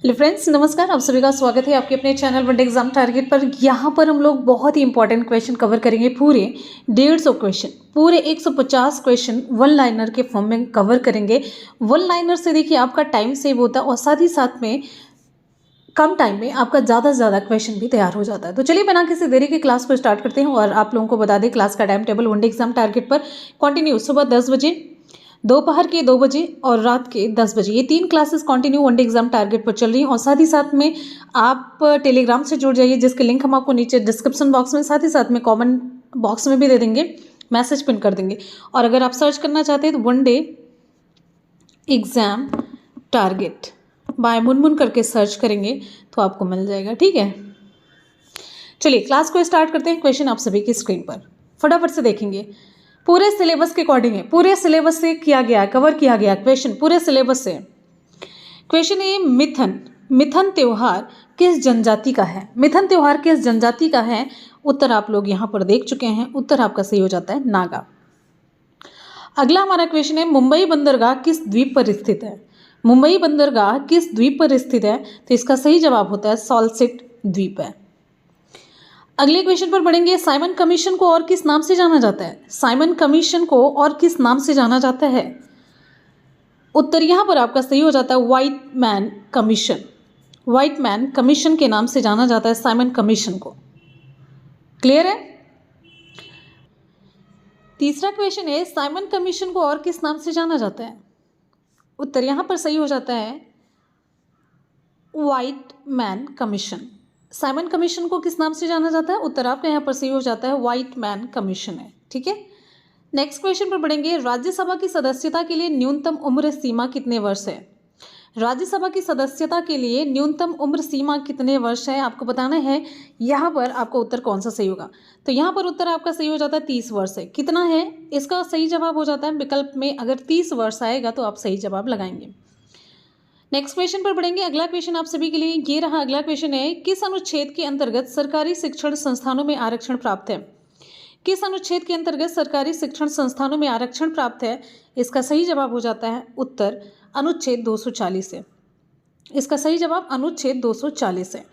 Hello friends, नमस्कार। आप सभी का स्वागत है आपके अपने चैनल वनडे एग्जाम टारगेट पर। यहाँ पर हम लोग बहुत ही इंपॉर्टेंट क्वेश्चन कवर करेंगे। पूरे 150 क्वेश्चन, पूरे 150 क्वेश्चन वन लाइनर के फॉर्म में कवर करेंगे। वन लाइनर से देखिए आपका टाइम सेव होता है और साथ ही साथ में कम टाइम में आपका ज़्यादा से ज़्यादा क्वेश्चन भी तैयार हो जाता है। तो चलिए बिना किसी देरी के क्लास को स्टार्ट करते हैं। और आप लोगों को बता दें क्लास का time table one day exam target पर कंटिन्यू सुबह 10 बजे, दोपहर के 2 बजे और रात के 10 बजे, ये 3 classes continue one day exam target पर चल रही हैं। और साथ ही साथ में आप टेलीग्राम से जुड़ जाइए, जिसके लिंक हम आपको नीचे डिस्क्रिप्शन बॉक्स में, साथ ही साथ में कमेंट बॉक्स में भी दे देंगे, मैसेज पिन कर देंगे। और अगर आप सर्च करना चाहते हैं तो one day exam target by Munmun करके सर्च करेंगे तो आपको मिल जाएगा। ठीक है, चलिए क्लास को स्टार्ट करते हैं। क्वेश्चन आप सभी की स्क्रीन पर फटाफट से देखेंगे। पूरे सिलेबस के अकॉर्डिंग है, पूरे सिलेबस से किया गया, कवर किया गया क्वेश्चन पूरे सिलेबस से। क्वेश्चन है मिथन त्योहार किस जनजाति का है? मिथन त्योहार किस जनजाति का है? उत्तर आप लोग यहाँ पर देख चुके हैं। उत्तर आपका सही हो जाता है नागा। अगला हमारा क्वेश्चन है मुंबई बंदरगाह किस द्वीप पर स्थित है? मुंबई बंदरगाह किस द्वीप पर स्थित है? तो इसका सही जवाब होता है सॉल्सिट द्वीप है। अगले क्वेश्चन पर बढ़ेंगे। साइमन कमीशन को और किस नाम से जाना जाता है? साइमन कमीशन को और किस नाम से जाना जाता है? उत्तर यहां पर आपका सही हो जाता है white man commission. White man commission के नाम से जाना जाता है साइमन कमीशन को। क्लियर है? तीसरा क्वेश्चन है साइमन कमीशन को और किस नाम से जाना जाता है? उत्तर यहां पर सही हो जाता है white man commission. Simon commission को किस नाम से जाना जाता है? उत्तर आपका यहाँ पर सही हो जाता है व्हाइट मैन कमीशन है। ठीक है, नेक्स्ट क्वेश्चन पर बढ़ेंगे। राज्यसभा की सदस्यता के लिए न्यूनतम उम्र सीमा कितने वर्ष है? राज्यसभा की सदस्यता के लिए न्यूनतम उम्र सीमा कितने वर्ष है आपको बताना है। यहाँ पर आपका उत्तर कौन सा सही होगा? तो यहाँ पर उत्तर आपका सही हो जाता है 30 वर्ष है। कितना है इसका सही जवाब हो जाता है विकल्प में, अगर 30 वर्ष आएगा तो आप सही जवाब लगाएंगे। नेक्स्ट क्वेश्चन पर बढ़ेंगे। अगला क्वेश्चन आप सभी के लिए ये रहा। अगला क्वेश्चन है किस अनुच्छेद के अंतर्गत सरकारी शिक्षण संस्थानों में आरक्षण प्राप्त है? किस अनुच्छेद के अंतर्गत सरकारी शिक्षण संस्थानों में आरक्षण प्राप्त है? इसका सही जवाब हो जाता है उत्तर अनुच्छेद 240 है। इसका सही जवाब अनुच्छेद 240 है।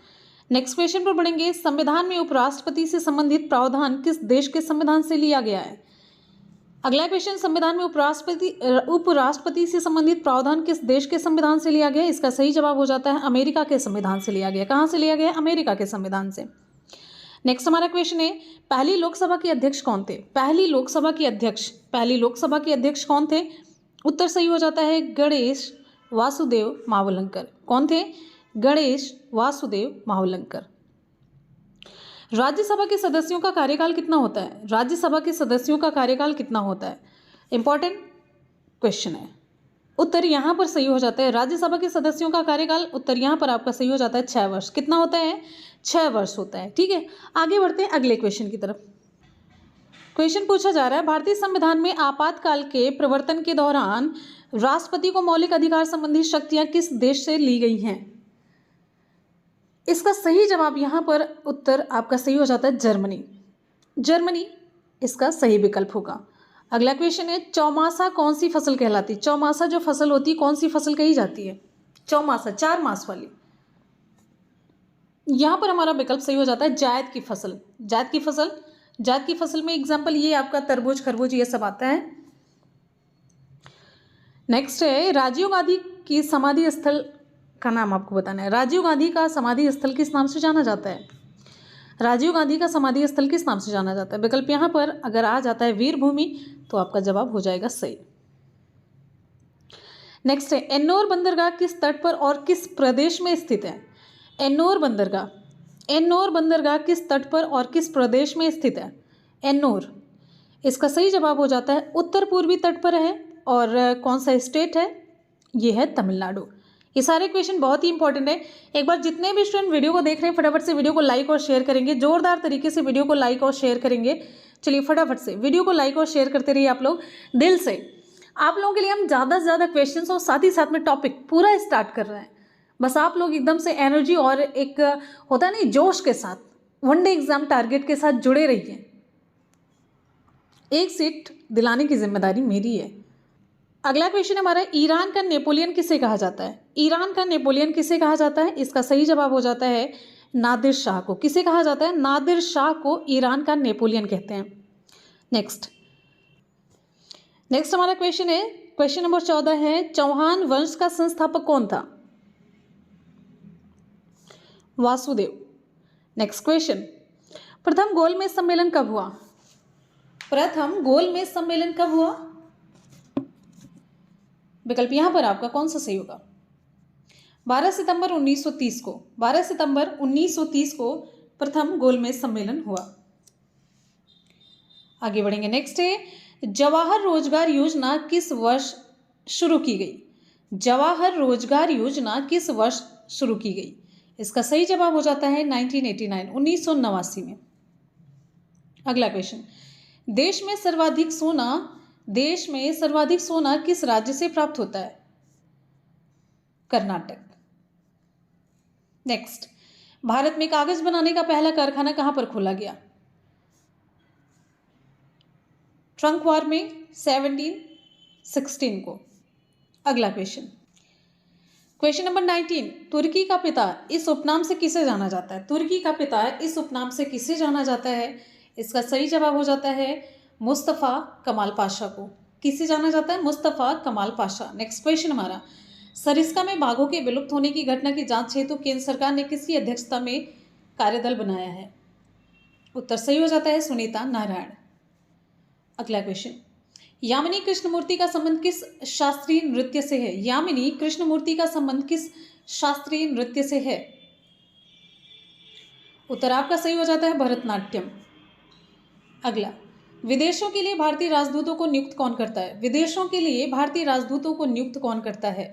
नेक्स्ट क्वेश्चन पर बढ़ेंगे। संविधान में उपराष्ट्रपति से संबंधित प्रावधान किस देश के संविधान से लिया गया है? अगला क्वेश्चन, संविधान में उपराष्ट्रपति से संबंधित प्रावधान किस देश के संविधान से लिया गया? इसका सही जवाब हो जाता है अमेरिका के संविधान से लिया गया। कहाँ से लिया गया? अमेरिका के संविधान से। नेक्स्ट हमारा क्वेश्चन है पहली लोकसभा के अध्यक्ष कौन थे? पहली लोकसभा के अध्यक्ष कौन थे? उत्तर सही हो जाता है गणेश वासुदेव मावलंकर। कौन थे? गणेश वासुदेव मावलंकर। राज्यसभा के सदस्यों का कार्यकाल कितना होता है? राज्यसभा के सदस्यों का कार्यकाल कितना होता है? इंपॉर्टेंट क्वेश्चन है। उत्तर यहाँ पर सही हो जाता है राज्यसभा के सदस्यों का कार्यकाल। उत्तर यहाँ पर आपका सही हो जाता है 6 वर्ष। कितना होता है? 6 वर्ष होता है। ठीक है, आगे बढ़ते हैं अगले क्वेश्चन की तरफ। क्वेश्चन पूछा जा रहा है भारतीय संविधान में आपातकाल के प्रवर्तन के दौरान राष्ट्रपति को मौलिक अधिकार संबंधी शक्तियां किस देश से ली गई हैं? इसका सही जवाब यहाँ पर उत्तर आपका सही हो जाता है जर्मनी। जर्मनी इसका सही विकल्प होगा। अगला क्वेश्चन है चौमासा कौन सी फसल कहलाती है? चौमासा जो फसल होती है कौन सी फसल कही जाती है? चौमासा 4 मास वाली। यहाँ पर हमारा विकल्प सही हो जाता है जायद की फसल। जायद की फसल में एग्जाम्पल ये आपका तरबूज, खरबूज ये सब आता है। नेक्स्ट है राजीव गांधी की समाधि स्थल का नाम आपको बताना है। राजीव गांधी का समाधि स्थल किस नाम से जाना जाता है? राजीव गांधी का समाधि स्थल किस नाम से जाना जाता है? विकल्प यहाँ पर अगर आ जाता है वीर भूमि तो आपका जवाब हो जाएगा सही। नेक्स्ट है एन्नोर बंदरगाह किस तट पर और किस प्रदेश में स्थित है? एन्नोर बंदरगाह किस तट पर और किस प्रदेश में स्थित है? एन्नोर इसका सही जवाब हो जाता है उत्तर पूर्वी तट पर है। और कौन सा स्टेट है? ये है तमिलनाडु। ये सारे क्वेश्चन बहुत ही इंपॉर्टेंट है। एक बार जितने भी स्टूडेंट वीडियो को देख रहे हैं फटाफट से वीडियो को लाइक और शेयर करेंगे, जोरदार तरीके से वीडियो को लाइक और शेयर करेंगे। चलिए फटाफट से वीडियो को लाइक और शेयर करते रहिए आप लोग दिल से। आप लोगों के लिए हम ज़्यादा से ज़्यादा क्वेश्चंस और साथ ही साथ में टॉपिक पूरा स्टार्ट कर रहे हैं। बस आप लोग एकदम से एनर्जी और एक होता है नहीं जोश के साथ वनडे एग्जाम टारगेट के साथ जुड़े रहिए। एक सीट दिलाने की जिम्मेदारी मेरी है। अगला क्वेश्चन हमारा, ईरान का नेपोलियन किसे कहा जाता है? ईरान का नेपोलियन किसे कहा जाता है? इसका सही जवाब हो जाता है नादिर शाह को। किसे कहा जाता है? नादिर शाह को ईरान का नेपोलियन कहते हैं। नेक्स्ट हमारा क्वेश्चन है, क्वेश्चन नंबर 14 है, चौहान वंश का संस्थापक कौन था? वासुदेव। नेक्स्ट क्वेश्चन, प्रथम गोलमेज सम्मेलन कब हुआ? प्रथम गोलमेज सम्मेलन कब हुआ? विकल्प यहां पर आपका कौन सा सही होगा? 12 सितंबर 1930 को। 12 सितंबर 1930 को प्रथम गोलमेज सम्मेलन हुआ। आगे बढ़ेंगे। नेक्स्ट है, जवाहर रोजगार योजना किस वर्ष शुरू की गई? जवाहर रोजगार योजना किस वर्ष शुरू की गई? इसका सही जवाब हो जाता है 1989, 1989 में। अगला क्वेश्चन, देश में सर्वाधिक सोना किस राज्य से प्राप्त होता है? कर्नाटक। नेक्स्ट, भारत में कागज बनाने का पहला कारखाना कहां पर खोला गया? ट्रंक वार में 1716 को। अगला क्वेश्चन, क्वेश्चन नंबर 19, तुर्की का पिता इस उपनाम से किसे जाना जाता है? तुर्की का पिता इस उपनाम से किसे जाना जाता है? इसका सही जवाब हो जाता है मुस्तफ़ा कमाल पाशा को। किसे जाना जाता है? मुस्तफ़ा कमाल पाशा। नेक्स्ट क्वेश्चन हमारा, सरिस्का में बाघों के विलुप्त होने की घटना की जांच हेतु केंद्र सरकार ने किसकी अध्यक्षता में कार्यदल बनाया है? उत्तर सही हो जाता है सुनीता नारायण। अगला क्वेश्चन, यामिनी कृष्णमूर्ति का संबंध किस शास्त्रीय नृत्य से है? यामिनी कृष्णमूर्ति का संबंध किस शास्त्रीय नृत्य से है? उत्तर आपका सही हो जाता है भरतनाट्यम। अगला, विदेशों के लिए भारतीय राजदूतों को नियुक्त कौन करता है? विदेशों के लिए भारतीय राजदूतों को नियुक्त कौन करता है?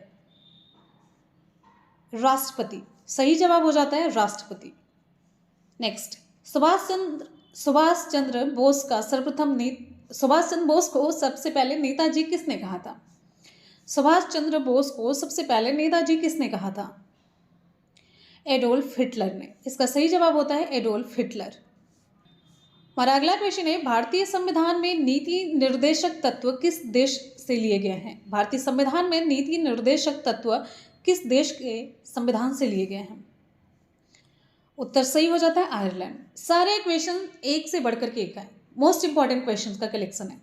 राष्ट्रपति। सही जवाब हो जाता है राष्ट्रपति। नेक्स्ट, सुभाष चंद्र बोस को सबसे पहले नेताजी किसने कहा था? सुभाष चंद्र बोस को सबसे पहले नेताजी किसने कहा था? एडोल्फ हिटलर ने। इसका सही जवाब होता है एडोल्फ हिटलर। हमारा अगला क्वेश्चन है, भारतीय संविधान में नीति निर्देशक तत्व किस देश से लिए गए हैं? भारतीय संविधान में नीति निर्देशक तत्व किस देश के संविधान से लिए गए हैं? उत्तर सही हो जाता है आयरलैंड। सारे क्वेश्चन एक से बढ़कर के एक है, मोस्ट इंपॉर्टेंट क्वेश्चंस का कलेक्शन है।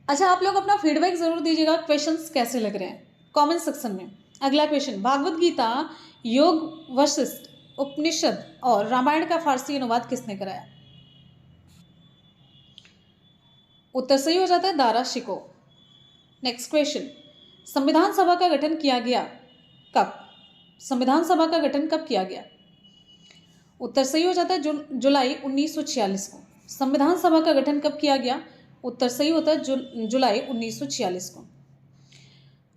अच्छा, आप लोग अपना फीडबैक जरूर दीजिएगा, क्वेश्चंस कैसे लग रहे हैं कमेंट सेक्शन में। अगला क्वेश्चन, भागवत गीता, योग वशिष्ठ, उपनिषद और रामायण का फारसी अनुवाद किसने कराया? उत्तर सही हो जाता है दारा शिको। नेक्स्ट क्वेश्चन, संविधान सभा का गठन किया गया कब? संविधान सभा का गठन कब किया गया? उत्तर सही हो जाता है जुलाई 1946 को। संविधान सभा का गठन कब किया गया? उत्तर सही होता है जुलाई 1946 को।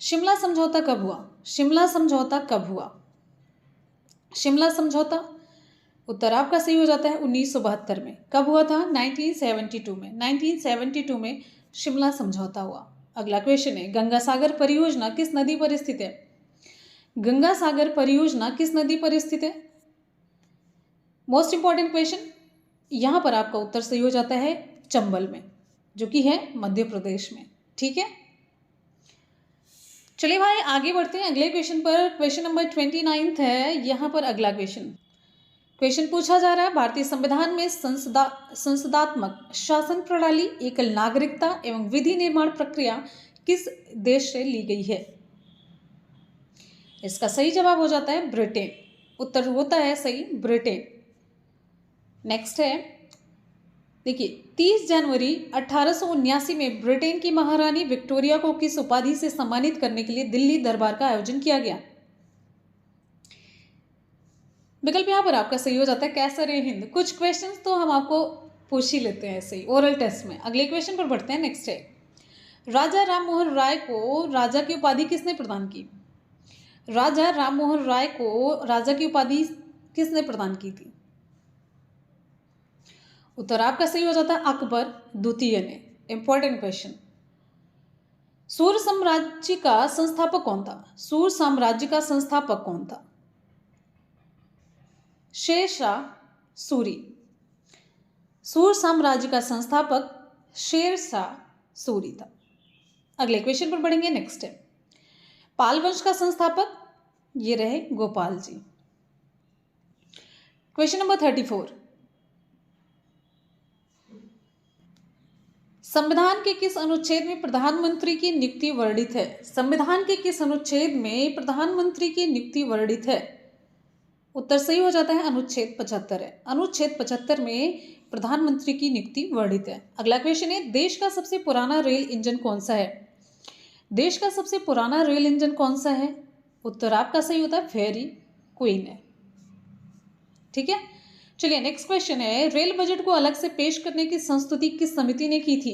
शिमला समझौता कब हुआ? शिमला समझौता कब हुआ? शिमला समझौता, उत्तर आपका सही हो जाता है 1972 में। कब हुआ था? 1972 में। 1972 में शिमला समझौता हुआ। अगला क्वेश्चन है, गंगा सागर परियोजना किस नदी पर स्थित है? गंगा सागर परियोजना किस नदी पर स्थित है? मोस्ट इंपॉर्टेंट क्वेश्चन, यहां पर आपका उत्तर सही हो जाता है चंबल में, जो कि है मध्य प्रदेश में। ठीक है, चलिए भाई आगे बढ़ते हैं अगले क्वेश्चन पर। क्वेश्चन नंबर 29 है। यहां पर अगला क्वेश्चन पूछा जा रहा है, भारतीय संविधान में संसदात्मक शासन प्रणाली, एकल नागरिकता एवं विधि निर्माण प्रक्रिया किस देश से ली गई है? इसका सही जवाब हो जाता है ब्रिटेन। उत्तर होता है सही ब्रिटेन। नेक्स्ट है, देखिए 30 जनवरी 1879 में ब्रिटेन की महारानी विक्टोरिया को किस उपाधि से सम्मानित करने के लिए दिल्ली दरबार का आयोजन किया गया? विकल्प यहां पर आपका सही हो जाता है कैसर-ए-हिंद। कुछ क्वेश्चंस तो हम आपको पूछ ही लेते हैं ऐसे ही ओरल टेस्ट में। अगले क्वेश्चन पर बढ़ते हैं। नेक्स्ट है, राजा राममोहन राय को राजा की उपाधि किसने प्रदान की? राजा राममोहन राय को राजा की उपाधि किसने प्रदान की थी? उत्तर आपका सही हो जाता है अकबर द्वितीय ने। इंपॉर्टेंट क्वेश्चन, सूर साम्राज्य का संस्थापक कौन था? सूर साम्राज्य का संस्थापक कौन था? शेरशाह सूरी। सूर साम्राज्य का संस्थापक शेरशाह सूरी था। अगले क्वेश्चन पर बढ़ेंगे। नेक्स्ट है, पाल वंश का संस्थापक ये रहे गोपाल जी। क्वेश्चन नंबर 34, संविधान के किस अनुच्छेद में प्रधानमंत्री की नियुक्ति वर्णित है? संविधान के किस अनुच्छेद में प्रधानमंत्री की नियुक्ति वर्णित है? उत्तर सही हो जाता है अनुच्छेद 75 है। अनुच्छेद 75 में प्रधानमंत्री की नियुक्ति वर्णित है। अगला क्वेश्चन है, देश का सबसे पुराना रेल इंजन कौन सा है? देश का सबसे पुराना रेल इंजन कौन सा है? उत्तर आपका सही होता है फेरी क्वीन है। ठीक है, चलिए नेक्स्ट क्वेश्चन है, रेल बजट को अलग से पेश करने की संस्तुति किस समिति ने की थी?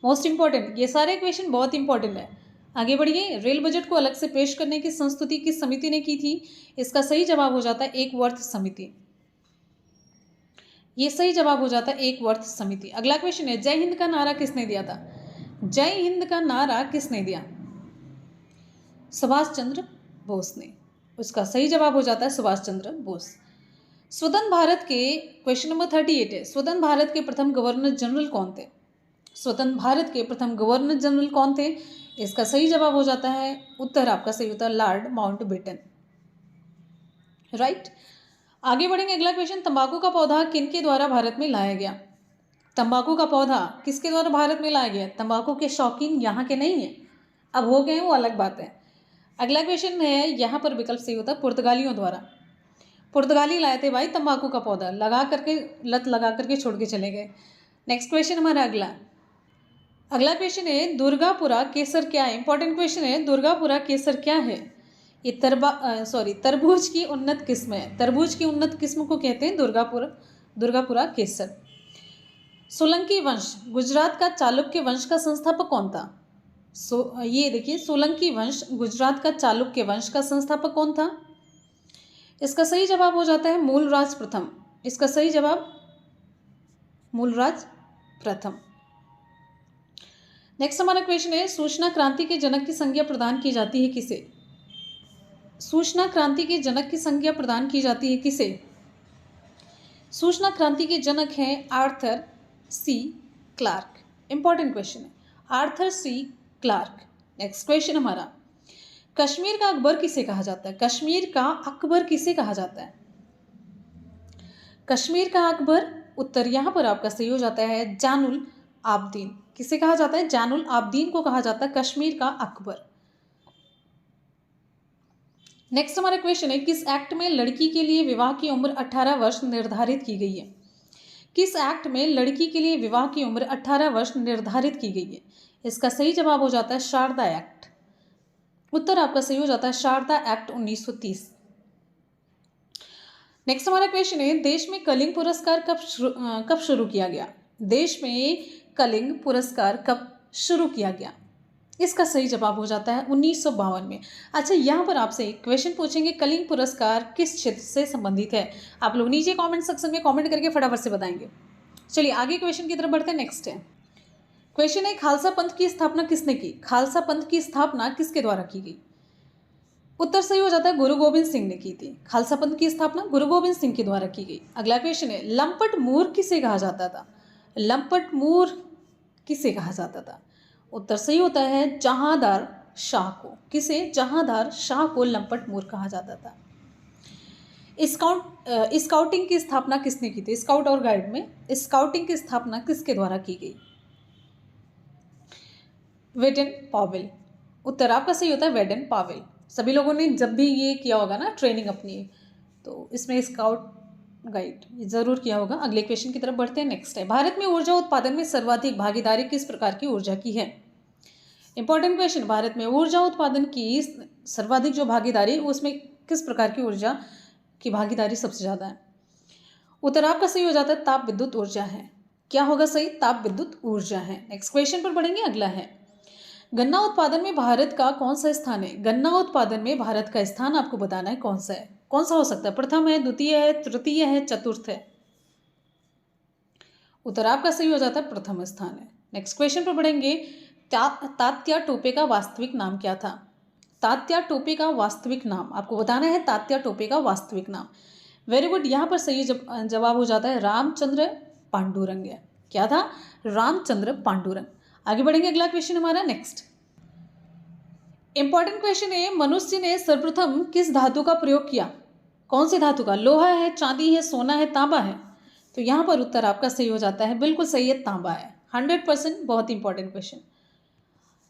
मोस्ट इंपॉर्टेंट, ये सारे क्वेश्चन बहुत इंपॉर्टेंट है। आगे बढ़िए, रेल बजट को अलग से पेश करने की संस्तुति किस समिति ने की थी? इसका सही जवाब हो जाता है एकवर्थ समिति। ये सही जवाब हो जाता है एकवर्थ समिति। अगला क्वेश्चन है, जय हिंद का नारा किसने दिया था? जय हिंद का नारा किसने दिया? सुभाष चंद्र बोस ने। उसका सही जवाब हो जाता है सुभाष चंद्र बोस। स्वतंत्र भारत के क्वेश्चन नंबर 38 है, स्वतंत्र भारत के प्रथम गवर्नर जनरल कौन थे? स्वतंत्र भारत के प्रथम गवर्नर जनरल कौन थे? इसका सही जवाब हो जाता है, उत्तर आपका सही होता है लॉर्ड माउंटबेटन। राइट, आगे बढ़ेंगे। अगला क्वेश्चन, तंबाकू का पौधा किनके द्वारा भारत में लाया गया? तंबाकू का पौधा किसके द्वारा भारत में लाया गया? तंबाकू के शौकीन यहाँ के नहीं है, अब हो गए वो अलग बात है। अगला क्वेश्चन है, यहाँ पर विकल्प सही होता है पुर्तगालियों द्वारा। पुर्तगाली लाए थे भाई तंबाकू का पौधा, लगा करके लत लगा करके छोड़ के चले गए। नेक्स्ट क्वेश्चन हमारा अगला क्वेश्चन है, दुर्गापुरा केसर क्या है? इंपॉर्टेंट क्वेश्चन है, दुर्गापुरा केसर क्या है? ये तरबूज की उन्नत किस्म है। तरबूज की उन्नत किस्म को कहते हैं दुर्गापुरा केसर। सोलंकी वंश गुजरात का चालुक्य वंश का संस्थापक कौन था? ये देखिए, सोलंकी वंश गुजरात का चालुक्य वंश का संस्थापक कौन था? इसका सही जवाब हो जाता है मूलराज प्रथम। इसका सही जवाब मूलराज प्रथम। नेक्स्ट हमारा क्वेश्चन है, सूचना क्रांति के जनक की संज्ञा प्रदान की जाती है किसे? सूचना क्रांति के जनक की संज्ञा प्रदान की जाती है किसे? सूचना क्रांति के जनक हैं Arthur C Clarke. Important question है, Arthur C Clarke. Next question हमारा, कश्मीर का अकबर किसे कहा जाता है? कश्मीर का अकबर किसे कहा जाता है? कश्मीर का अकबर, उत्तर यहाँ पर आपका सही हो जाता है जानुल आबदीन। किसे कहा जाता है? जानुल आबदीन को कहा जाता है कश्मीर का अकबर। नेक्स्ट हमारा क्वेश्चन है, किस एक्ट में लड़की के लिए विवाह की उम्र 18 वर्ष निर्धारित की गई है? किस एक्ट में लड़की के लिए विवाह की उम्र 18 वर्ष निर्धारित की गई है? इसका सही जवाब हो जाता है शारदा एक्ट। उत्तर आपका सही हो जाता है शारदा एक्ट 1930। नेक्स्ट हमारा क्वेश्चन है, देश में कलिंग पुरस्कार कब शुरू किया गया? देश में कलिंग पुरस्कार कब शुरू किया गया? इसका सही जवाब हो जाता है 1952 में। अच्छा, यहाँ पर आपसे क्वेश्चन पूछेंगे, कलिंग पुरस्कार किस क्षेत्र से संबंधित है? आप लोग नीचे कमेंट सेक्शन में कमेंट करके फटाफट से बताएंगे। चलिए आगे क्वेश्चन की तरफ बढ़ते हैं। नेक्स्ट है क्वेश्चन है, खालसा पंथ की स्थापना किसने की? खालसा पंथ की स्थापना किसके द्वारा की गई? उत्तर सही हो जाता है गुरु गोविंद सिंह ने की थी। खालसा पंथ की स्थापना गुरु गोविंद सिंह के द्वारा की गई। अगला क्वेश्चन है, लंपट मूर किसे कहा जाता था? लंपट मूर किसे कहा जाता था? उत्तर सही होता है जहांदार शाह को। किसे? जहांदार शाह को लंपट मूर कहा जाता था। स्काउटिंग की स्थापना किसने की थी? स्काउट और गाइड में स्काउटिंग की स्थापना किसके द्वारा की गई? Whedon Pavel. उत्तर आपका सही होता है वेडन पावेल। सभी लोगों ने जब भी ये किया होगा ना ट्रेनिंग अपनी, तो इसमें स्काउट गाइड जरूर किया होगा। अगले क्वेश्चन की तरफ बढ़ते हैं। नेक्स्ट है, भारत में ऊर्जा उत्पादन में सर्वाधिक भागीदारी किस प्रकार की ऊर्जा की है? इंपॉर्टेंट क्वेश्चन, भारत में ऊर्जा उत्पादन की सर्वाधिक जो भागीदारी, उसमें किस प्रकार की ऊर्जा की भागीदारी सबसे ज़्यादा है? उत्तर आपका सही हो जाता है ताप विद्युत ऊर्जा है। क्या होगा सही? ताप विद्युत ऊर्जा है। नेक्स्ट क्वेश्चन पर बढ़ेंगे। अगला है, गन्ना उत्पादन में भारत का कौन सा स्थान है? गन्ना उत्पादन में भारत का स्थान आपको बताना है कौन सा है। कौन सा हो सकता है? प्रथम है, द्वितीय है, तृतीय है, चतुर्थ है? उत्तर आपका सही हो जाता है प्रथम स्थान है। नेक्स्ट क्वेश्चन पर बढ़ेंगे, तात्या टोपे का वास्तविक नाम क्या था? तात्या टोपे का वास्तविक नाम आपको बताना है। तात्या टोपे का वास्तविक नाम, वेरी गुड, यहाँ पर सही जवाब हो जाता है रामचंद्र पांडुरंग। क्या था? रामचंद्र पांडुरंग। आगे बढ़ेंगे। अगला क्वेश्चन हमारा नेक्स्ट, इंपॉर्टेंट क्वेश्चन है, मनुष्य ने सर्वप्रथम किस धातु का प्रयोग किया? कौन सी धातु का? लोहा है, चांदी है, सोना है, तांबा है? तो यहाँ पर उत्तर आपका सही हो जाता है, बिल्कुल सही है, तांबा है। 100% बहुत इंपॉर्टेंट क्वेश्चन।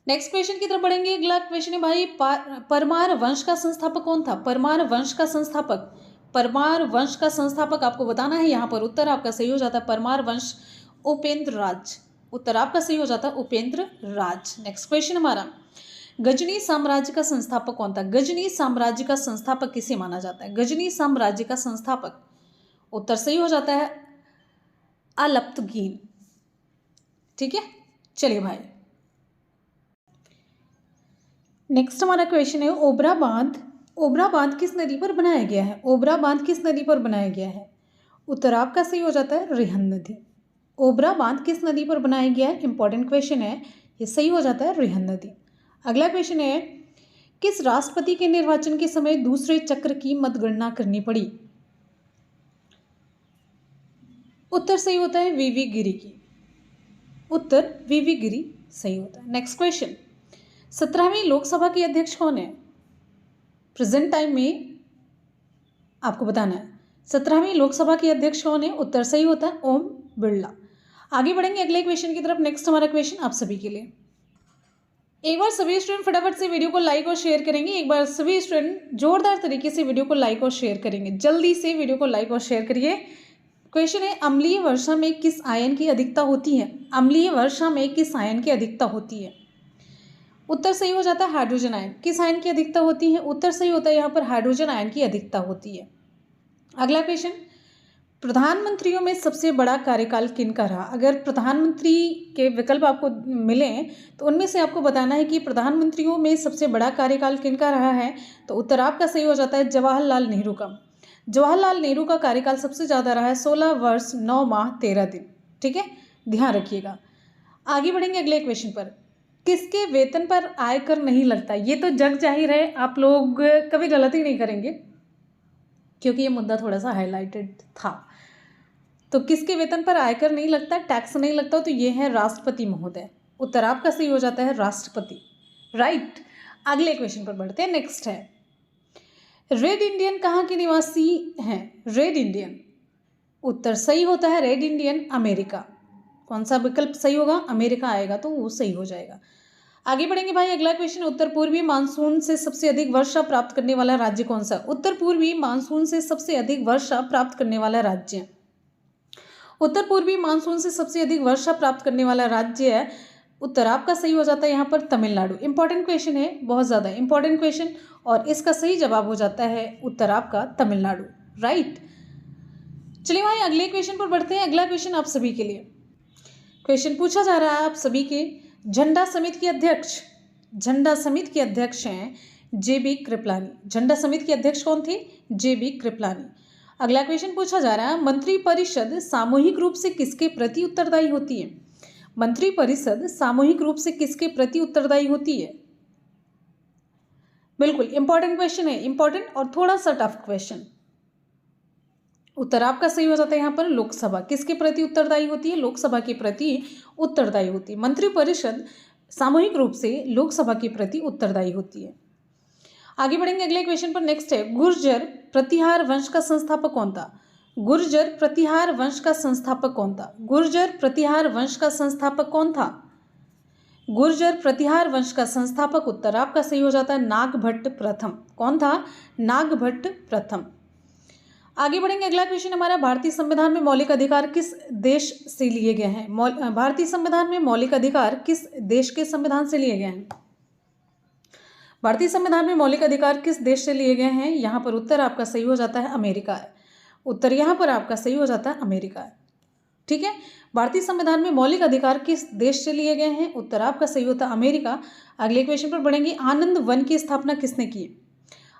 नेक्स्ट क्वेश्चन की तरफ बढ़ेंगे। अगला क्वेश्चन है भाई, परमार वंश का संस्थापक कौन था? परमार वंश का संस्थापक, परमार वंश का संस्थापक आपको बताना है। यहाँ पर उत्तर आपका सही हो जाता है परमार वंश, उपेंद्र राज। उत्तर आपका सही हो जाता है उपेंद्र राज। नेक्स्ट क्वेश्चन हमारा, गजनी साम्राज्य का संस्थापक कौन था? गजनी साम्राज्य का संस्थापक किसे माना जाता है? गजनी साम्राज्य का संस्थापक, उत्तर सही हो जाता है अलप्तगीन। ठीक है, चलिए भाई नेक्स्ट हमारा क्वेश्चन है, ओबरा बांध, ओबरा बांध किस नदी पर बनाया गया है? ओबरा बांध किस नदी पर बनाया गया है? उत्तर आपका सही हो जाता है रिहंद नदी। ओबरा बांध किस नदी पर बनाया गया है? इंपॉर्टेंट क्वेश्चन है, ये सही हो जाता है रिहंद नदी। अगला क्वेश्चन है, किस राष्ट्रपति के निर्वाचन के समय दूसरे चक्र की मतगणना करनी पड़ी? उत्तर सही होता है वीवी गिरी की। उत्तर वीवी गिरी सही होता है। नेक्स्ट क्वेश्चन, 17वीं लोकसभा के अध्यक्ष कौन है? प्रेजेंट टाइम में आपको बताना है 17वीं लोकसभा के अध्यक्ष कौन है? उत्तर सही होता है ओम बिरला। आगे बढ़ेंगे अगले क्वेश्चन की तरफ। नेक्स्ट हमारा क्वेश्चन आप सभी के लिए, एक बार सभी स्टूडेंट फटाफट से वीडियो को लाइक और शेयर करेंगे। एक बार सभी स्टूडेंट जोरदार तरीके से वीडियो को लाइक और शेयर करेंगे। जल्दी से वीडियो को लाइक और शेयर करिए। क्वेश्चन है, अम्लीय वर्षा में किस आयन की अधिकता होती है? अम्लीय वर्षा में किस आयन की अधिकता होती है? उत्तर सही हो जाता है हाइड्रोजन आयन। किस आयन की अधिकता होती है? उत्तर सही होता है यहाँ पर हाइड्रोजन आयन की अधिकता होती है। अगला क्वेश्चन, प्रधानमंत्रियों में सबसे बड़ा कार्यकाल किनका रहा? अगर प्रधानमंत्री के विकल्प आपको मिलें तो उनमें से आपको बताना है कि प्रधानमंत्रियों में सबसे बड़ा कार्यकाल किनका रहा है। तो उत्तर आपका सही हो जाता है जवाहरलाल नेहरू का। जवाहरलाल नेहरू का कार्यकाल सबसे ज़्यादा रहा है, 16 वर्ष 9 माह 13 दिन। ठीक है, ध्यान रखिएगा। आगे बढ़ेंगे अगले क्वेश्चन पर, किसके वेतन पर आयकर नहीं लगता? ये तो जग जाहिर है, आप लोग कभी गलती नहीं करेंगे क्योंकि ये मुद्दा थोड़ा सा हाईलाइटेड था। तो किसके वेतन पर आयकर नहीं लगता, टैक्स नहीं लगता? तो ये है राष्ट्रपति महोदय। उत्तर आपका सही हो जाता है राष्ट्रपति। राइट। अगले क्वेश्चन पर बढ़ते हैं। नेक्स्ट है, रेड इंडियन कहाँ के निवासी हैं? रेड इंडियन, उत्तर सही होता है रेड इंडियन अमेरिका। कौन सा विकल्प सही होगा? अमेरिका आएगा तो वो सही हो जाएगा। आगे बढ़ेंगे भाई। अगला क्वेश्चन, उत्तर पूर्वी मानसून से सबसे अधिक वर्षा प्राप्त करने वाला राज्य कौन सा? उत्तर पूर्वी मानसून से सबसे अधिक वर्षा प्राप्त करने वाला राज्य, उत्तर पूर्वी मानसून से सबसे अधिक वर्षा प्राप्त करने वाला राज्य है, उत्तर आपका सही हो जाता है यहाँ पर तमिलनाडु। इंपॉर्टेंट क्वेश्चन है, बहुत ज़्यादा इंपॉर्टेंट क्वेश्चन, और इसका सही जवाब हो जाता है उत्तर आपका तमिलनाडु। राइट। चलिए भाई अगले क्वेश्चन पर बढ़ते हैं। अगला क्वेश्चन आप सभी के लिए क्वेश्चन पूछा जा रहा है आप सभी के, झंडा समिति के अध्यक्ष, झंडा समिति के अध्यक्ष हैं जेबी कृपलानी। झंडा समिति के अध्यक्ष कौन थे? जेबी कृपलानी। अगला क्वेश्चन पूछा जा रहा है, मंत्रिपरिषद सामूहिक रूप से किसके प्रति उत्तरदायी होती है? मंत्रिपरिषद सामूहिक रूप से किसके प्रति उत्तरदायी होती है? बिल्कुल इंपॉर्टेंट क्वेश्चन है, इंपॉर्टेंट और थोड़ा सा टफ क्वेश्चन। उत्तर आपका सही हो जाता है यहाँ पर लोकसभा। किसके प्रति उत्तरदायी होती है? लोकसभा के प्रति उत्तरदायी होती है। मंत्रिपरिषद सामूहिक रूप से लोकसभा के प्रति उत्तरदायी होती है। आगे बढ़ेंगे अगले क्वेश्चन पर। नेक्स्ट है, गुर्जर प्रतिहार वंश का संस्थापक कौन था? गुर्जर प्रतिहार वंश का संस्थापक कौन था? गुर्जर प्रतिहार वंश का संस्थापक कौन था? गुर्जर प्रतिहार वंश का संस्थापक, उत्तर आपका सही हो जाता है नागभट्ट प्रथम। कौन था? नागभट्ट प्रथम। आगे बढ़ेंगे। अगला क्वेश्चन हमारा, भारतीय संविधान में मौलिक अधिकार किस देश से लिए गए हैं? भारतीय संविधान में मौलिक अधिकार किस देश के संविधान से लिए गए हैं? भारतीय संविधान में मौलिक अधिकार किस देश से लिए गए हैं? यहाँ पर उत्तर आपका सही हो जाता है अमेरिका है। उत्तर यहाँ पर आपका सही हो जाता है अमेरिका है। ठीक है, भारतीय संविधान में मौलिक अधिकार किस देश से लिए गए हैं? उत्तर आपका सही होता है अमेरिका। अगले क्वेश्चन पर बढ़ेंगे। आनंद वन की स्थापना किसने की?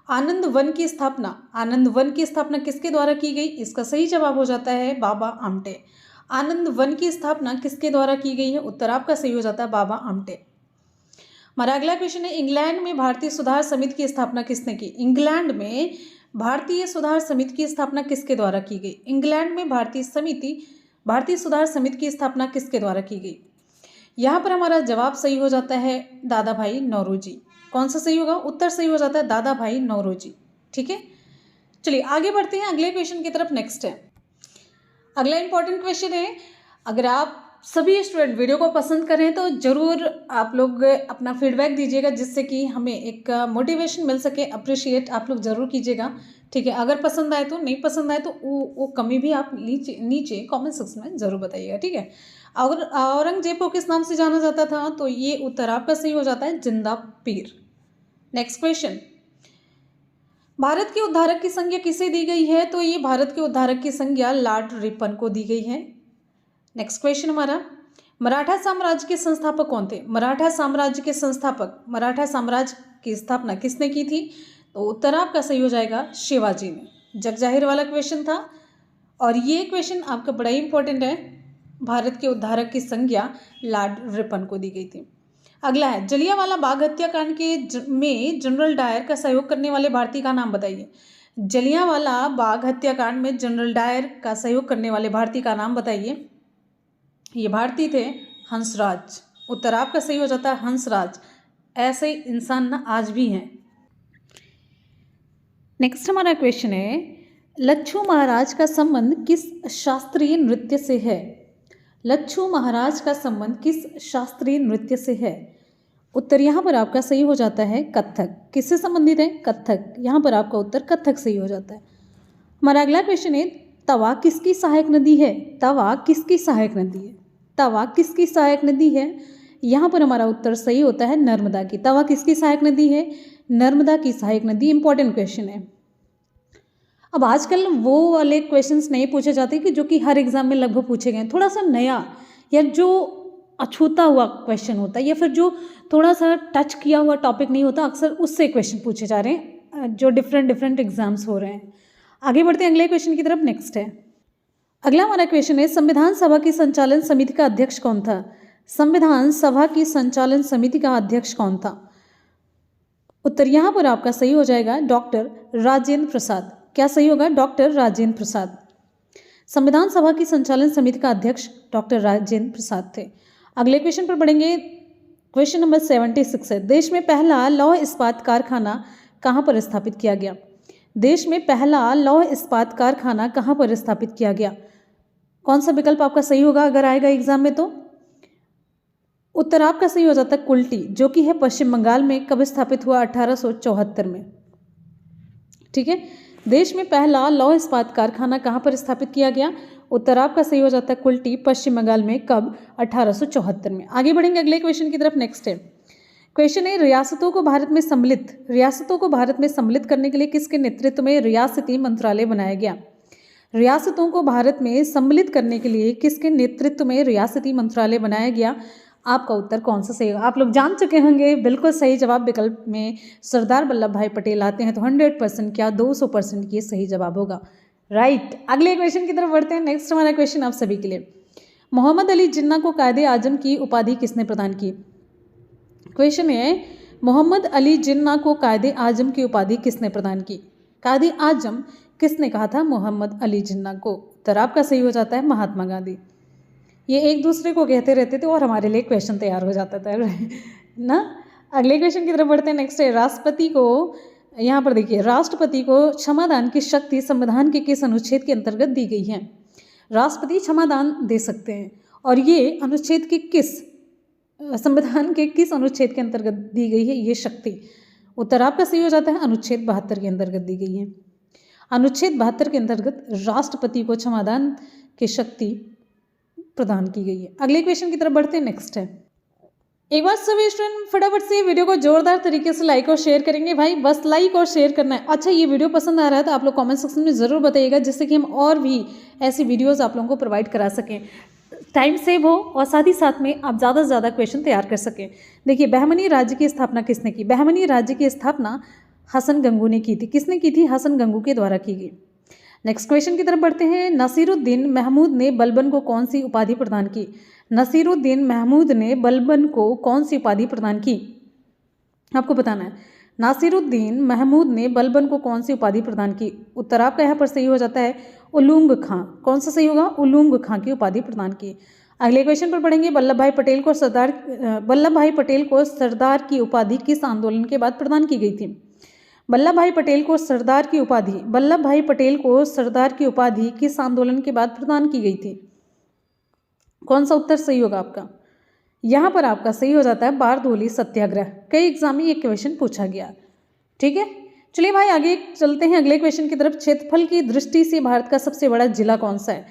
आनंद वन की स्थापना, आनंद वन की स्थापना किसके द्वारा की गई? इसका सही जवाब हो जाता है बाबा आमटे। आनंद वन की स्थापना किसके द्वारा की गई है? उत्तर आपका सही हो जाता है बाबा आमटे। हमारा अगला क्वेश्चन है, इंग्लैंड में भारतीय सुधार समिति की स्थापना किसने की? इंग्लैंड में भारतीय सुधार समिति की स्थापना किसके द्वारा की गई? इंग्लैंड में भारतीय सुधार समिति की स्थापना किसके द्वारा की गई? यहाँ पर हमारा जवाब सही हो जाता है दादा भाई नौरोजी। कौन सा सही होगा? उत्तर सही हो जाता है दादा भाई नौरोजी। ठीक है, चलिए आगे बढ़ते हैं अगले क्वेश्चन की तरफ। नेक्स्ट है, अगला इंपॉर्टेंट क्वेश्चन है, अगर आप सभी स्टूडेंट वीडियो को पसंद करें तो ज़रूर आप लोग अपना फीडबैक दीजिएगा, जिससे कि हमें एक मोटिवेशन मिल सके। अप्रिशिएट आप लोग ज़रूर कीजिएगा। ठीक है, अगर पसंद आए तो, नहीं पसंद आए तो वो कमी भी आप नीचे कमेंट सेक्शन में ज़रूर बताइएगा। ठीक है, अगर औरंगजेब को किस नाम से जाना जाता था? तो ये उत्तर आपका सही हो जाता है जिंदा पीर। नेक्स्ट क्वेश्चन, भारत के उद्धारक की संज्ञा किसे दी गई है? तो ये भारत के उद्धारक की संज्ञा लॉर्ड रिपन को दी गई है। नेक्स्ट क्वेश्चन हमारा, मराठा साम्राज्य के संस्थापक कौन थे? मराठा साम्राज्य के संस्थापक, मराठा साम्राज्य की स्थापना किसने की थी? तो उत्तर आपका सही हो जाएगा शिवाजी ने। जग जाहिर वाला क्वेश्चन था और ये क्वेश्चन आपका बड़ा ही इंपॉर्टेंट है। भारत के उद्धारक की संज्ञा लॉर्ड रिपन को दी गई थी। अगला है, जलियांवाला बाग हत्याकांड में जनरल डायर का सहयोग करने वाले भारतीय का नाम बताइए। जलियांवाला बाग हत्याकांड में जनरल डायर का सहयोग करने वाले भारतीय का नाम बताइए। ये भारतीय थे हंसराज। उत्तर आपका सही हो जाता है हंसराज। ऐसे इंसान ना आज भी हैं। नेक्स्ट हमारा क्वेश्चन है, लच्छू महाराज का संबंध किस शास्त्रीय नृत्य से है? लच्छू महाराज का संबंध किस शास्त्रीय नृत्य से है? उत्तर यहाँ पर आपका सही हो जाता है कथक। किससे संबंधित है? कथक। यहाँ पर आपका उत्तर कथक सही हो जाता है। हमारा अगला क्वेश्चन है, तवा किसकी सहायक नदी है? तवा किसकी सहायक नदी है? तवा किसकी सहायक नदी है? यहाँ पर हमारा उत्तर सही होता है नर्मदा की। तवा किसकी सहायक नदी है? नर्मदा की सहायक नदी। इंपॉर्टेंट क्वेश्चन है। अब आजकल वो वाले क्वेश्चंस नहीं पूछे जाते कि जो कि हर एग्जाम में लगभग पूछे गए। थोड़ा सा नया या जो अछूता हुआ क्वेश्चन होता है या फिर जो थोड़ा सा टच किया हुआ टॉपिक नहीं होता, अक्सर उससे क्वेश्चन पूछे जा रहे हैं जो डिफरेंट एग्जाम्स हो रहे हैं। आगे बढ़ते हैं अगले क्वेश्चन की तरफ। नेक्स्ट है, अगला हमारा क्वेश्चन है, संविधान सभा की संचालन समिति का अध्यक्ष कौन था? संविधान सभा की संचालन समिति का अध्यक्ष कौन था? उत्तर यहाँ पर आपका सही हो जाएगा डॉक्टर राजेंद्र प्रसाद। क्या सही होगा? डॉक्टर राजेंद्र प्रसाद। संविधान सभा की संचालन समिति का अध्यक्ष डॉक्टर राजेंद्र प्रसाद थे। अगले क्वेश्चन पर बढ़ेंगे। क्वेश्चन नंबर 76 है, देश में पहला लौह इस्पात कारखाना कहाँ पर स्थापित किया गया? देश में पहला लौह इस्पात कारखाना कहाँ पर स्थापित किया गया? कौन सा विकल्प आपका सही होगा अगर आएगा एग्जाम में? तो उत्तर आपका सही हो जाता है कुल्टी, जो कि है पश्चिम बंगाल में। कब स्थापित हुआ? 1874 में। ठीक है, देश में पहला लौह इस्पात कारखाना कहाँ पर स्थापित किया गया? उत्तर आपका सही हो जाता है कुल्टी, पश्चिम बंगाल में। कब? 1874 में। आगे बढ़ेंगे अगले क्वेश्चन की तरफ। नेक्स्ट है, क्वेश्चन है, रियासतों को भारत में सम्मिलित करने के लिए किसके नेतृत्व में रियासती मंत्रालय बनाया गया? रियासतों को भारत में सम्मिलित करने के लिए किसके नेतृत्व में रियासती मंत्रालय बनाया गया? आपका उत्तर कौन सा सही होगा? आप लोग जान चुके होंगे। बिल्कुल सही जवाब विकल्प में सरदार वल्लभ भाई पटेल आते हैं, तो 100% क्या 200% ये सही जवाब होगा। राइट। अगले क्वेश्चन की तरफ बढ़ते हैं। नेक्स्ट हमारा क्वेश्चन आप सभी के लिए, मोहम्मद अली जिन्ना को कायदे आजम की उपाधि किसने प्रदान की? क्वेश्चन है, मोहम्मद अली जिन्ना को कायदे आजम की उपाधि किसने प्रदान की? कायदे आजम किसने कहा था मोहम्मद अली जिन्ना को? उत्तर आपका सही हो जाता है महात्मा गांधी। ये एक दूसरे को कहते रहते थे और हमारे लिए क्वेश्चन तैयार हो जाता था ना। अगले क्वेश्चन की तरफ बढ़ते हैं। नेक्स्ट है, राष्ट्रपति को, यहाँ पर देखिए, राष्ट्रपति को क्षमादान की शक्ति संविधान के किस अनुच्छेद के अंतर्गत दी गई है? राष्ट्रपति क्षमादान दे सकते हैं और ये अनुच्छेद के किस, संविधान के किस अनुच्छेद के अंतर्गत दी गई है ये शक्ति? उत्तर आपका सही हो जाता है अनुच्छेद 72 के अंतर्गत दी गई है। अनुच्छेद 72 के अंतर्गत राष्ट्रपति को क्षमादान की शक्ति प्रदान की गई है। अगले क्वेश्चन की तरफ बढ़ते हैं। नेक्स्ट है, एक बार सभी स्टूडेंट फटाफट से वीडियो को जोरदार तरीके से लाइक और शेयर करेंगे भाई, बस लाइक और शेयर करना है। अच्छा, ये वीडियो पसंद आ रहा है तो आप लोग कमेंट सेक्शन में ज़रूर बताइएगा, जिससे कि हम और भी ऐसी वीडियोस आप लोगों को प्रोवाइड करा सकें, टाइम सेव हो और साथ ही साथ में आप ज़्यादा से ज़्यादा क्वेश्चन तैयार कर सकें। देखिए, बहमनी राज्य की स्थापना किसने की? बहमनी राज्य की स्थापना हसन गंगू ने की थी। किसने की थी? हसन गंगू के द्वारा की गई। नेक्स्ट क्वेश्चन की तरफ बढ़ते हैं। नसीरुद्दीन महमूद ने बलबन को कौन सी उपाधि प्रदान की? नसीरुद्दीन महमूद ने बलबन को कौन सी उपाधि प्रदान की? आपको बताना है। नासिरुद्दीन महमूद ने बलबन को कौन सी उपाधि प्रदान की? उत्तर आपका यहाँ पर सही हो जाता है उलूंग खां। कौन सा सही होगा? उलूंग खां की उपाधि प्रदान की। अगले क्वेश्चन पर पढ़ेंगे, वल्लभ भाई पटेल को सरदार की उपाधि किस आंदोलन के बाद प्रदान की गई थी? वल्लभ भाई पटेल को सरदार की उपाधि किस आंदोलन के बाद प्रदान की गई थी? कौन सा उत्तर सही होगा आपका? यहाँ पर आपका सही हो जाता है बारदोली सत्याग्रह। कई एग्जाम में ये क्वेश्चन पूछा गया। ठीक है, चलिए भाई आगे चलते हैं अगले क्वेश्चन की तरफ। क्षेत्रफल की दृष्टि से भारत का सबसे बड़ा जिला कौन सा है?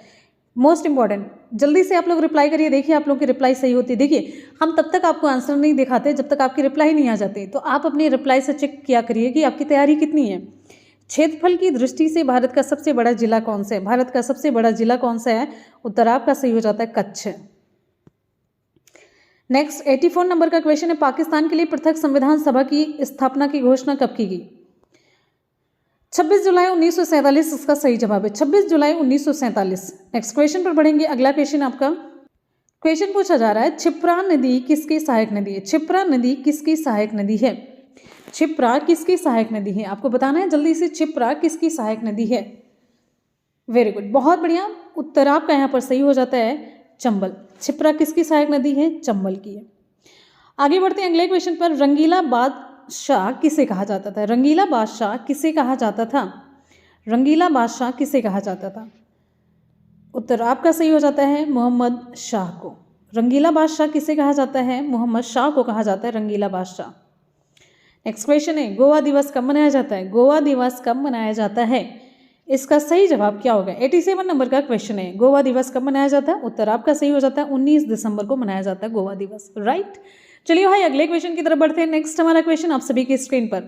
मोस्ट इंपॉर्टेंट, जल्दी से आप लोग रिप्लाई करिए। देखिए आप लोग की रिप्लाई सही होती है। देखिए हम तब तक आपको आंसर नहीं दिखाते जब तक आपकी रिप्लाई नहीं आ जाती, तो आप अपनी रिप्लाई से चेक किया करिए कि आपकी तैयारी कितनी है। क्षेत्रफल की दृष्टि से भारत का सबसे बड़ा जिला कौन सा है? भारत का सबसे बड़ा जिला कौन सा है? उत्तर आपका सही हो जाता है कच्छ। नेक्स्ट 84 नंबर का क्वेश्चन है, पाकिस्तान के लिए पृथक संविधान सभा की स्थापना की घोषणा कब की गई? 26 जुलाई 1947 इसका सही जवाब है, 26 जुलाई 1947। नेक्स्ट क्वेश्चन पर बढ़ेंगे। अगला क्वेश्चन आपका क्वेश्चन पूछा जा रहा है, क्षिप्रा नदी किसकी सहायक नदी है? क्षिप्रा नदी किसकी सहायक नदी है? क्षिप्रा किसकी सहायक नदी है? आपको बताना है जल्दी से, क्षिप्रा किसकी सहायक नदी है? वेरी गुड, बहुत बढ़िया। उत्तर आपका यहाँ पर सही हो जाता है चंबल। क्षिप्रा किसकी सहायक नदी है? चंबल की है। आगे बढ़ते हैं अगले क्वेश्चन पर। रंगीला बादशाह किसे कहा जाता था? रंगीला बादशाह किसे कहा जाता था? रंगीला बादशाह किसे कहा जाता था? उत्तर आपका सही हो जाता है मोहम्मद शाह को। रंगीला बादशाह किसे कहा जाता है? मोहम्मद शाह को कहा जाता है रंगीला बादशाह। नेक्स्ट क्वेश्चन है, गोवा दिवस कब मनाया जाता है? गोवा दिवस कब मनाया जाता है? इसका सही जवाब क्या होगा? 87 नंबर का क्वेश्चन है, गोवा दिवस कब मनाया जाता है? उत्तर आपका सही हो जाता है 19 दिसंबर को मनाया जाता है गोवा दिवस। राइट, चलिए भाई अगले क्वेश्चन की तरफ बढ़ते हैं। नेक्स्ट हमारा क्वेश्चन आप सभी की स्क्रीन पर,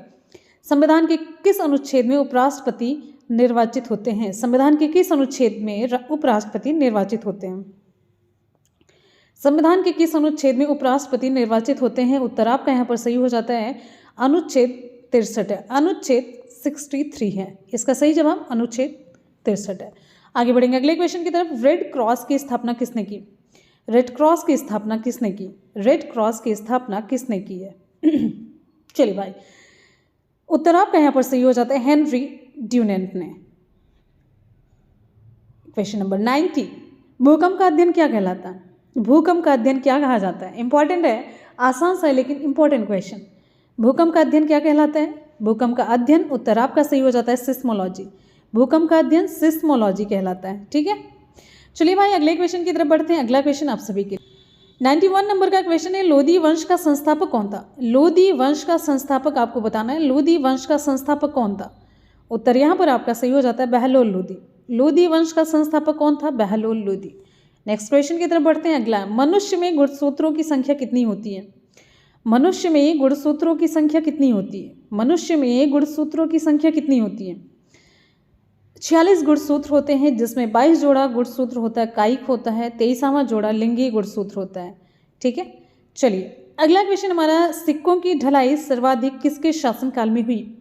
संविधान के किस अनुच्छेद में उपराष्ट्रपति निर्वाचित होते हैं? संविधान के किस अनुच्छेद में उपराष्ट्रपति निर्वाचित होते हैं? संविधान के किस अनुच्छेद में उपराष्ट्रपति निर्वाचित होते हैं? उत्तर आपका यहाँ पर सही हो जाता है अनुच्छेद 63 है, अनुच्छेद 63 है इसका सही जवाब, अनुच्छेद 63 है। आगे बढ़ेंगे अगले क्वेश्चन की तरफ। रेड क्रॉस की स्थापना किसने की? रेड क्रॉस की स्थापना किसने की? रेड क्रॉस की स्थापना किसने की है? चलिए भाई, उत्तर आपका यहाँ पर सही हो जाता है हेनरी ड्यूनेंट ने। क्वेश्चन नंबर 90, भूकंप का अध्ययन क्या कहलाता है? भूकंप का अध्ययन क्या कहा जाता है? इंपॉर्टेंट है, आसान सा है लेकिन इंपॉर्टेंट क्वेश्चन। भूकंप का अध्ययन क्या कहलाता है? भूकंप का अध्ययन, उत्तर आपका सही हो जाता है सिस्मोलॉजी। भूकंप का अध्ययन सिस्मोलॉजी कहलाता है। ठीक है, चलिए भाई अगले क्वेश्चन की तरफ बढ़ते हैं। अगला क्वेश्चन आप सभी के 91 नंबर का क्वेश्चन है, लोधी वंश का संस्थापक कौन था? लोधी वंश का संस्थापक आपको बताना है, लोधी वंश का संस्थापक कौन था? उत्तर यहाँ पर आपका सही हो जाता है बहलोल लोधी। लोधी वंश का संस्थापक कौन था? बहलोल लोधी। नेक्स्ट क्वेश्चन की तरफ बढ़ते हैं। अगला, मनुष्य में गुणसूत्रों की संख्या कितनी होती है? मनुष्य में गुणसूत्रों की संख्या कितनी होती है? मनुष्य में गुणसूत्रों की संख्या कितनी होती है? 46 गुणसूत्र होते हैं, जिसमें 22 जोड़ा गुणसूत्र होता है कायिक होता है, 23वां जोड़ा लिंगी गुणसूत्र होता है। ठीक है, चलिए अगला क्वेश्चन हमारा, सिक्कों की ढलाई सर्वाधिक किसके शासनकाल में हुई?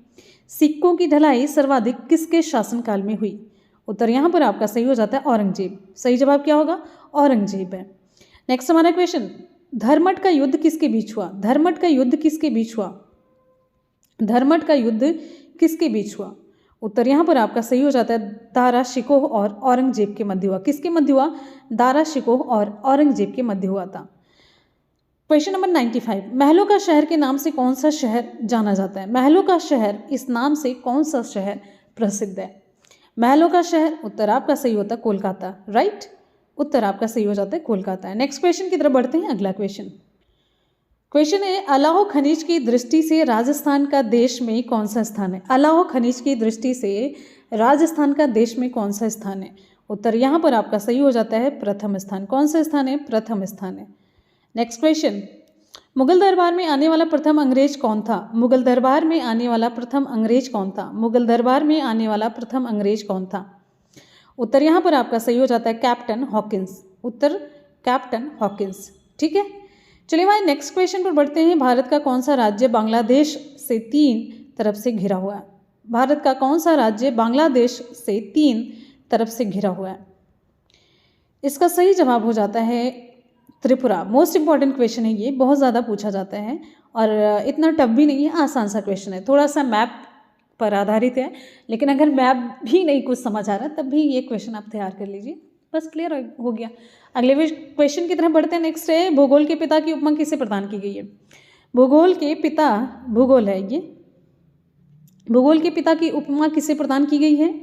सिक्कों की ढलाई सर्वाधिक किसके शासनकाल में हुई? उत्तर यहाँ पर आपका सही हो जाता है औरंगजेब। सही जवाब क्या होगा? औरंगजेब है। नेक्स्ट हमारा क्वेश्चन, धर्मट का युद्ध किसके बीच हुआ? धर्मट का युद्ध किसके बीच हुआ? धर्मट का युद्ध किसके बीच हुआ? उत्तर यहाँ पर आपका सही हो जाता है दारा शिकोह और औरंगजेब के मध्य हुआ। किसके मध्य हुआ? दारा शिकोह और औरंगजेब के मध्य हुआ था। क्वेश्चन नंबर 95, महलों का शहर के नाम से कौन सा शहर जाना जाता है? महलों का शहर इस नाम से कौन सा शहर प्रसिद्ध है? महलों का शहर, उत्तर आपका सही होता है कोलकाता। राइट, उत्तर आपका सही हो जाता है कोलकाता है। नेक्स्ट क्वेश्चन की तरफ बढ़ते हैं। अगला क्वेश्चन है, अलाहो खनिज की दृष्टि से राजस्थान का देश में कौन सा स्थान है? अलाहो खनिज की दृष्टि से राजस्थान का देश में कौन सा स्थान है? उत्तर यहाँ पर आपका सही हो जाता है प्रथम स्थान। कौन सा स्थान है? प्रथम स्थान है। नेक्स्ट क्वेश्चन, मुगल दरबार में आने वाला प्रथम अंग्रेज कौन था? मुगल दरबार में आने वाला प्रथम अंग्रेज कौन था? मुगल दरबार में आने वाला प्रथम अंग्रेज कौन था? उत्तर यहाँ पर आपका सही हो जाता है कैप्टन हॉकिंस। उत्तर कैप्टन हॉकिंस। ठीक है, चलिए भाई नेक्स्ट क्वेश्चन पर बढ़ते हैं। भारत का कौन सा राज्य बांग्लादेश से 3 तरफ से घिरा हुआ है? भारत का कौन सा राज्य बांग्लादेश से 3 तरफ से घिरा हुआ है? इसका सही जवाब हो जाता है त्रिपुरा। मोस्ट इंपॉर्टेंट क्वेश्चन है ये, बहुत ज़्यादा पूछा जाता है और इतना टफ भी नहीं है, आसान सा क्वेश्चन है, थोड़ा सा मैप पर आधारित है, लेकिन अगर मैप भी नहीं कुछ समझ आ रहा तब भी ये क्वेश्चन आप तैयार कर लीजिए, बस क्लियर हो गया। अगले क्वेश्चन की तरफ बढ़ते हैं। नेक्स्ट है, भूगोल के पिता की उपमा किसे प्रदान की गई है? भूगोल के पिता, भूगोल है ये, भूगोल के पिता की उपमा किसे प्रदान की गई है?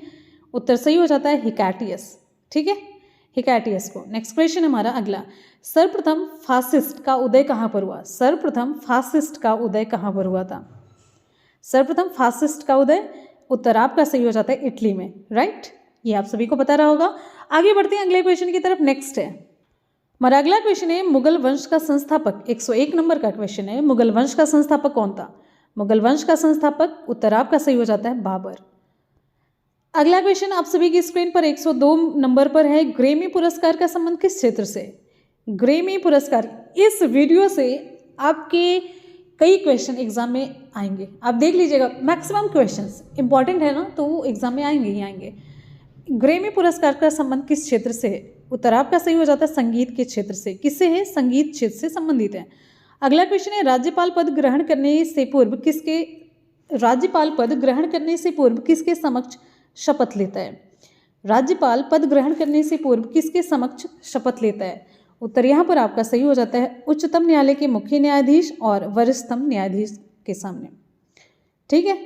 उत्तर सही हो जाता है हिकैटियस। ठीक है, हिकैटियस को। नेक्स्ट क्वेश्चन हमारा अगला, सर्वप्रथम फासिस्ट का उदय कहाँ पर हुआ? सर्वप्रथम फासिस्ट का उदय कहाँ पर हुआ था? सर्वप्रथम फासिस्ट का उदय, उत्तर आपका सही हो जाता है इटली में, राइट। ये आप सभी को पता रहा होगा। आगे बढ़ते हैं अगले क्वेश्चन की तरफ। नेक्स्ट है हमारा अगला क्वेश्चन है, मुगल वंश का संस्थापक, 101 नंबर का क्वेश्चन है, मुगल वंश का संस्थापक कौन था? मुगल वंश का संस्थापक, उत्तर आपका सही हो जाता है बाबर। अगला क्वेश्चन आप सभी की स्क्रीन पर 102 नंबर पर है, ग्रेमी पुरस्कार का संबंध किस क्षेत्र से? ग्रेमी पुरस्कार, इस वीडियो से आपके कई क्वेश्चन एग्जाम में आएंगे, आप देख लीजिएगा। मैक्सिमम क्वेश्चंस इंपॉर्टेंट है ना, तो वो एग्जाम में आएंगे ही आएंगे। ग्रेमी पुरस्कार का संबंध किस क्षेत्र से है? उत्तर आपका सही हो जाता है संगीत के क्षेत्र से। किससे है? संगीत क्षेत्र से संबंधित है। अगला क्वेश्चन है, राज्यपाल पद ग्रहण करने से पूर्व किसके, राज्यपाल पद ग्रहण करने से पूर्व किसके समक्ष शपथ लेता है? राज्यपाल पद ग्रहण करने से पूर्व किसके समक्ष शपथ लेता है? उत्तर यहाँ पर आपका सही हो जाता है उच्चतम न्यायालय के मुख्य न्यायाधीश और वरिष्ठतम न्यायाधीश के सामने। ठीक है,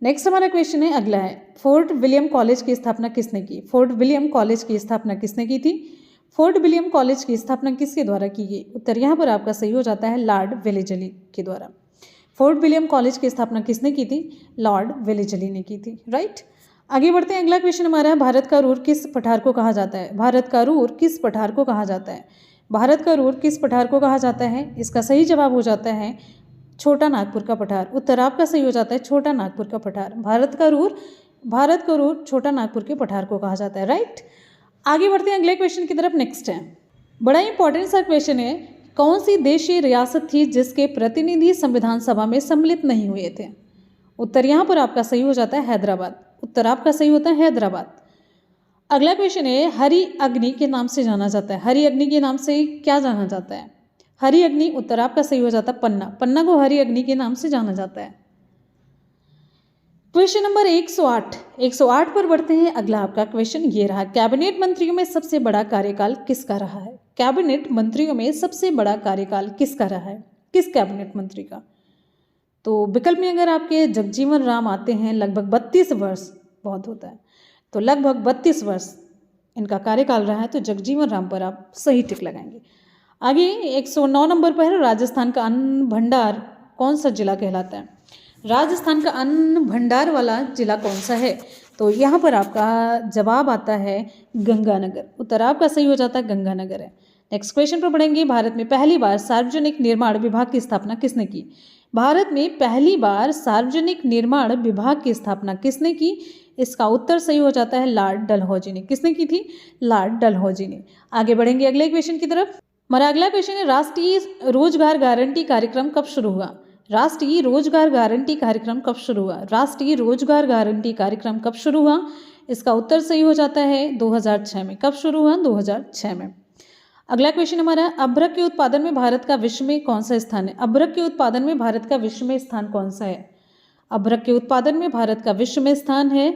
नेक्स्ट हमारा क्वेश्चन है अगला है, फोर्ट विलियम कॉलेज की स्थापना किसने की? फोर्ट विलियम कॉलेज की स्थापना किसने की थी? फोर्ट विलियम कॉलेज की स्थापना किसके द्वारा की गई? उत्तर यहाँ पर आपका सही हो जाता है लॉर्ड वेलेजली के द्वारा। फोर्ट विलियम कॉलेज की स्थापना किसने की थी? लॉर्ड वेलेजली ने की थी, राइट। आगे बढ़ते हैं। अगला क्वेश्चन हमारा है, भारत का रूर किस पठार को कहा जाता है? भारत का रूर किस पठार को कहा जाता है? भारत का रूर किस पठार को कहा जाता है? इसका सही जवाब हो जाता है छोटा नागपुर का पठार। उत्तर आपका सही हो जाता है छोटा नागपुर का पठार। भारत का रूर छोटा नागपुर के पठार को कहा जाता है, राइट। आगे बढ़ते हैं अगले क्वेश्चन की तरफ। नेक्स्ट है, बड़ा इंपॉर्टेंट सा क्वेश्चन है, कौन सी देशीय रियासत थी जिसके प्रतिनिधि संविधान सभा में सम्मिलित नहीं हुए थे? उत्तर यहाँ पर आपका सही हो जाता है हैदराबाद। उत्तर आपका सही होता है हैदराबाद। अगला क्वेश्चन है, हरि अग्नि के नाम से जाना जाता है। हरि अग्नि के नाम से क्या जाना जाता है? हरि अग्नि, उत्तर आपका सही हो जाता है पन्ना। पन्ना को हरि अग्नि के नाम से जाना जाता है। क्वेश्चन नंबर 108 पर बढ़ते हैं। अगला आपका क्वेश्चन ये रहा, कैबिनेट मंत्रियों में सबसे बड़ा कार्यकाल किसका रहा है? कैबिनेट मंत्रियों में सबसे बड़ा कार्यकाल किसका रहा है? किस कैबिनेट मंत्री का? तो विकल्प में अगर आपके जगजीवन राम आते हैं, लगभग 32 वर्ष बहुत होता है, तो लगभग 32 वर्ष इनका कार्यकाल रहा है, तो जगजीवन राम पर आप सही टिक लगाएंगे। आगे 109 नंबर पर है, राजस्थान का अन्न भंडार कौन सा जिला कहलाता है? राजस्थान का अन्न भंडार वाला जिला कौन सा है? तो यहाँ पर आपका जवाब आता है गंगानगर। उत्तर आपका सही हो जाता है गंगानगर है। नेक्स्ट क्वेश्चन पर बढ़ेंगे, भारत में पहली बार सार्वजनिक निर्माण विभाग की स्थापना किसने की? भारत में पहली बार सार्वजनिक निर्माण विभाग की स्थापना किसने की? इसका उत्तर सही हो जाता है लॉर्ड डलहौजी ने। किसने की थी? लॉर्ड डलहौजी ने। आगे बढ़ेंगे अगले क्वेश्चन की तरफ। हमारा अगला क्वेश्चन है, राष्ट्रीय रोजगार गारंटी कार्यक्रम कब शुरू हुआ? राष्ट्रीय रोजगार गारंटी कार्यक्रम कब शुरू हुआ? राष्ट्रीय रोजगार गारंटी कार्यक्रम कब शुरू हुआ? इसका उत्तर सही हो जाता है 2006 में। कब शुरू हुआ? 2006 में। अगला क्वेश्चन हमारा, अभ्रक के उत्पादन में भारत का विश्व में कौन सा स्थान है? अभ्रक के उत्पादन में भारत का विश्व में स्थान कौन सा है? अभ्रक के उत्पादन में भारत का विश्व में स्थान है,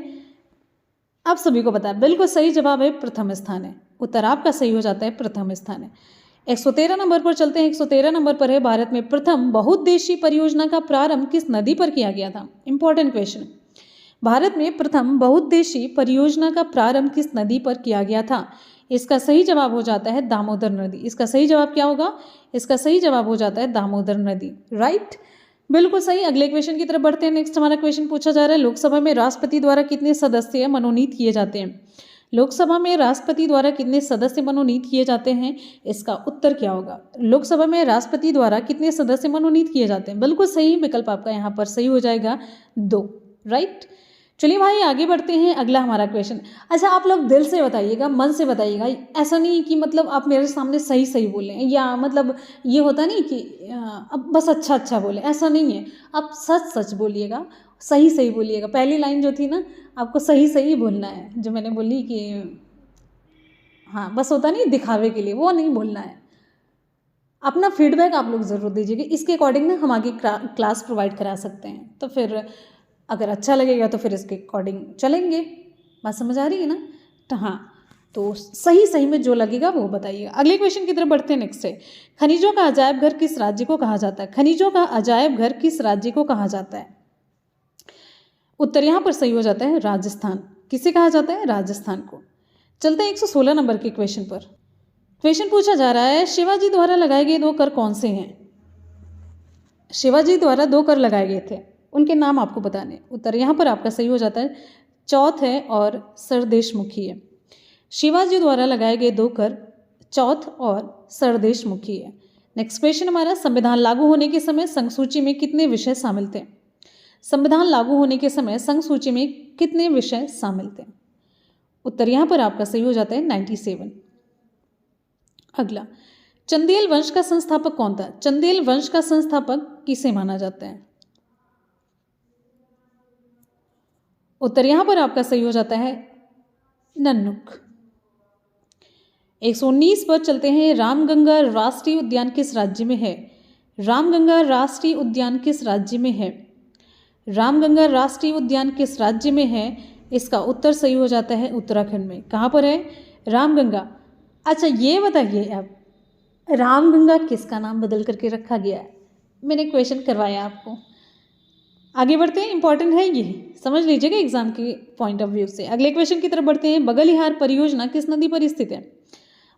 आप सभी को पता है, बिल्कुल सही जवाब है प्रथम स्थान है। उत्तर आपका सही हो जाता है प्रथम स्थान है। 113 नंबर पर चलते हैं। 113 नंबर पर है, भारत में प्रथम बहुउद्देशीय परियोजना का प्रारंभ किस नदी पर किया गया था? Important question. भारत में प्रथम बहुउद्देशीय परियोजना का प्रारंभ किस नदी पर किया गया था? इसका सही जवाब हो जाता है दामोदर नदी। इसका सही जवाब क्या होगा? इसका सही जवाब हो जाता है दामोदर नदी, राइट, बिल्कुल सही। अगले क्वेश्चन की तरफ बढ़ते हैं। नेक्स्ट हमारा क्वेश्चन पूछा जा रहा है, लोकसभा में राष्ट्रपति द्वारा कितने सदस्य मनोनीत किए जाते हैं? लोकसभा में राष्ट्रपति द्वारा कितने सदस्य मनोनीत किए जाते हैं? इसका उत्तर क्या होगा? लोकसभा में राष्ट्रपति द्वारा कितने सदस्य मनोनीत किए जाते हैं? बिल्कुल सही विकल्प आपका यहाँ पर सही हो जाएगा 2, राइट। चलिए भाई आगे बढ़ते हैं। अगला हमारा क्वेश्चन, अच्छा आप लोग दिल से बताइएगा, मन से बताइएगा, ऐसा नहीं कि मतलब आप मेरे सामने सही सही बोलें, या मतलब ये होता नहीं कि अब बस अच्छा अच्छा बोले, ऐसा नहीं है। आप सच सच बोलिएगा, सही सही बोलिएगा। पहली लाइन जो थी ना, आपको सही सही बोलना है, जो मैंने बोली कि हाँ बस होता नहीं दिखावे के लिए, वो नहीं बोलना है। अपना फीडबैक आप लोग ज़रूर दीजिएगा, इसके अकॉर्डिंग ना हम आगे क्लास प्रोवाइड करा सकते हैं। तो फिर अगर अच्छा लगेगा तो फिर इसके अकॉर्डिंग चलेंगे। बात समझ आ रही है ना? तो हाँ, तो सही सही में जो लगेगा वो बताइएगा। अगले क्वेश्चन की तरफ बढ़ते हैं। नेक्स्ट है, खनिजों का अजायब घर किस राज्य को कहा जाता है? खनिजों का अजायब घर किस राज्य को कहा जाता है? उत्तर यहाँ पर सही हो जाता है राजस्थान। किसे कहा जाता है? राजस्थान को। चलते हैं 116 नंबर के क्वेश्चन पर। क्वेश्चन पूछा जा रहा है, शिवाजी द्वारा लगाए गए 2 कर कौन से हैं? शिवाजी द्वारा 2 कर लगाए गए थे, उनके नाम आपको बताने। उत्तर यहाँ पर आपका सही हो जाता है चौथ है और सरदेशमुखी है। शिवाजी द्वारा लगाए गए 2 कर चौथ और सरदेशमुखी है। नेक्स्ट क्वेश्चन हमारा, संविधान लागू होने के समय संघ सूची में कितने विषय शामिल थे? संविधान लागू होने के समय संघ सूची में कितने विषय शामिल थे? उत्तर यहाँ पर आपका सही हो जाता है 97। अगला, चंदेल वंश का संस्थापक कौन था? चंदेल वंश का संस्थापक किसे माना जाता है? उत्तर यहाँ पर आपका सही हो जाता है नन्नुक। 119 पर चलते हैं, रामगंगा राष्ट्रीय उद्यान किस राज्य में है? रामगंगा राष्ट्रीय उद्यान किस राज्य में है? रामगंगा राष्ट्रीय उद्यान किस राज्य में है? इसका उत्तर सही हो जाता है उत्तराखंड में। कहाँ पर है रामगंगा? अच्छा ये बताइए अब, रामगंगा किसका नाम बदल करके रखा गया है? मैंने क्वेश्चन करवाया आपको। आगे बढ़ते हैं, इंपॉर्टेंट है ये, समझ लीजिएगा एग्जाम के पॉइंट ऑफ व्यू से। अगले क्वेश्चन की तरफ बढ़ते हैं, बगलिहार परियोजना किस नदी पर स्थित है?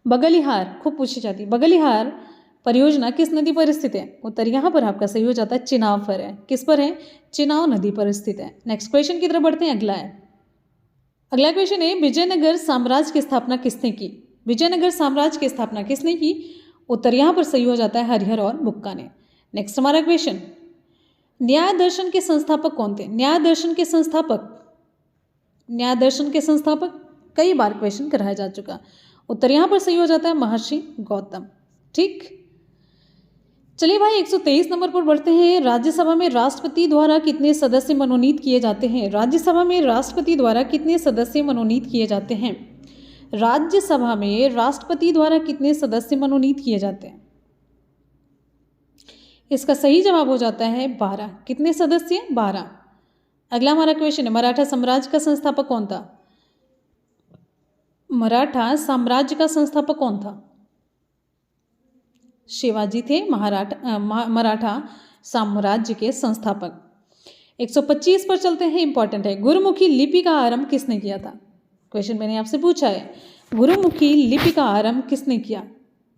बगलिहार खूब पूछी जाती है, बगलिहार परियोजना किस नदी पर स्थित है? उत्तर यहाँ पर आपका सही हो जाता है चिनाब पर है। किस पर है? चिनाब नदी पर स्थित है। नेक्स्ट क्वेश्चन की तरफ बढ़ते हैं। अगला क्वेश्चन है, विजयनगर साम्राज्य की स्थापना किसने की? विजयनगर साम्राज्य की स्थापना किसने की? उत्तर यहाँ पर सही हो जाता है हरिहर और बुक्का ने। नेक्स्ट हमारा क्वेश्चन, न्याय दर्शन के संस्थापक कौन थे? न्याय दर्शन के संस्थापक कई बार क्वेश्चन कराया जा चुका। उत्तर यहाँ पर सही हो जाता है महर्षि गौतम। ठीक, चलिए भाई 123 नंबर पर बढ़ते हैं। राज्यसभा में राष्ट्रपति द्वारा कितने सदस्य मनोनीत किए जाते हैं? राज्यसभा में राष्ट्रपति द्वारा कितने सदस्य मनोनीत किए जाते हैं? राज्यसभा में राष्ट्रपति द्वारा कितने सदस्य मनोनीत किए जाते हैं? इसका सही जवाब हो जाता है 12। कितने सदस्य? 12। अगला हमारा क्वेश्चन है, मराठा साम्राज्य का संस्थापक कौन था? मराठा साम्राज्य का संस्थापक कौन था? शिवाजी थे मराठा साम्राज्य के संस्थापक। 125 पर चलते हैं, इंपॉर्टेंट है, गुरुमुखी लिपि का आरंभ किसने किया था? क्वेश्चन मैंने आपसे पूछा है, गुरुमुखी लिपि का आरंभ किसने किया?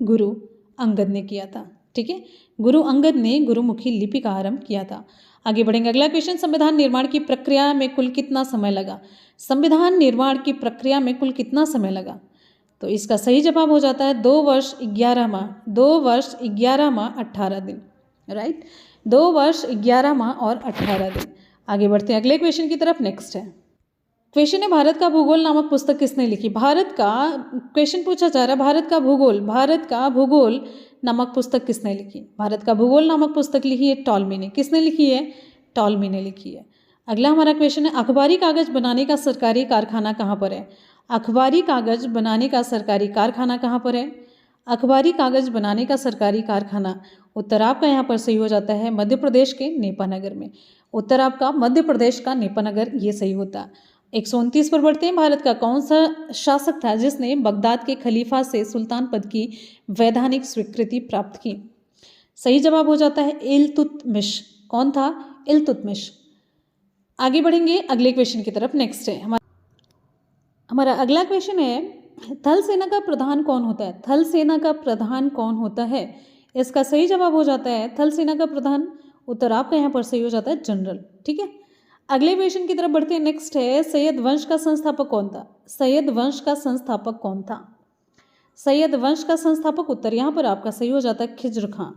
गुरु अंगद ने किया था। ठीक है, गुरु अंगद ने गुरुमुखी लिपि का आरंभ किया था। आगे बढ़ेंगे, अगला क्वेश्चन, संविधान निर्माण की प्रक्रिया में कुल कितना समय लगा? संविधान निर्माण की प्रक्रिया में कुल कितना समय लगा? तो इसका सही जवाब हो जाता है 2 वर्ष 11 माह, 2 वर्ष 11 माह 18 दिन। राइट, 2 वर्ष 11 माह और 18 दिन। आगे बढ़ते हैं अगले क्वेश्चन की तरफ। नेक्स्ट है क्वेश्चन है, भारत का भूगोल नामक पुस्तक किसने लिखी? भारत का क्वेश्चन पूछा जा रहा है, भारत का भूगोल नामक पुस्तक किसने लिखी? भारत का भूगोल नामक पुस्तक लिखी है टॉलमी ने। किसने लिखी है? टॉलमी ने लिखी है। अगला हमारा क्वेश्चन है, अखबारी कागज बनाने का सरकारी कारखाना कहाँ पर है? अखबारी कागज बनाने का सरकारी कारखाना कहाँ पर है? अखबारी कागज बनाने का सरकारी कारखाना, उत्तर आपका यहाँ पर सही हो जाता है मध्य प्रदेश के नेपानगर में। उत्तर आपका मध्य प्रदेश का नेपानगर ये सही होता। 129 पर बढ़ते हैं, भारत का कौन सा शासक था जिसने बगदाद के खलीफा से सुल्तान पद की वैधानिक स्वीकृति प्राप्त की? सही जवाब हो जाता है इल्तुतमिश। कौन था? इल्तुतमिश। आगे बढ़ेंगे अगले क्वेश्चन की तरफ। नेक्स्ट है हमारा अगला क्वेश्चन है, थल सेना का प्रधान कौन होता है? थल सेना का प्रधान कौन होता है? इसका सही जवाब हो जाता है थल सेना का प्रधान, उत्तर आपका यहाँ पर सही हो जाता है जनरल। ठीक है, अगले क्वेश्चन की तरफ बढ़ते हैं। नेक्स्ट है, सैयद वंश का संस्थापक कौन था? सैयद वंश का संस्थापक कौन था? सैयद वंश का संस्थापक, उत्तर यहाँ पर आपका सही हो जाता है खिज्र खां।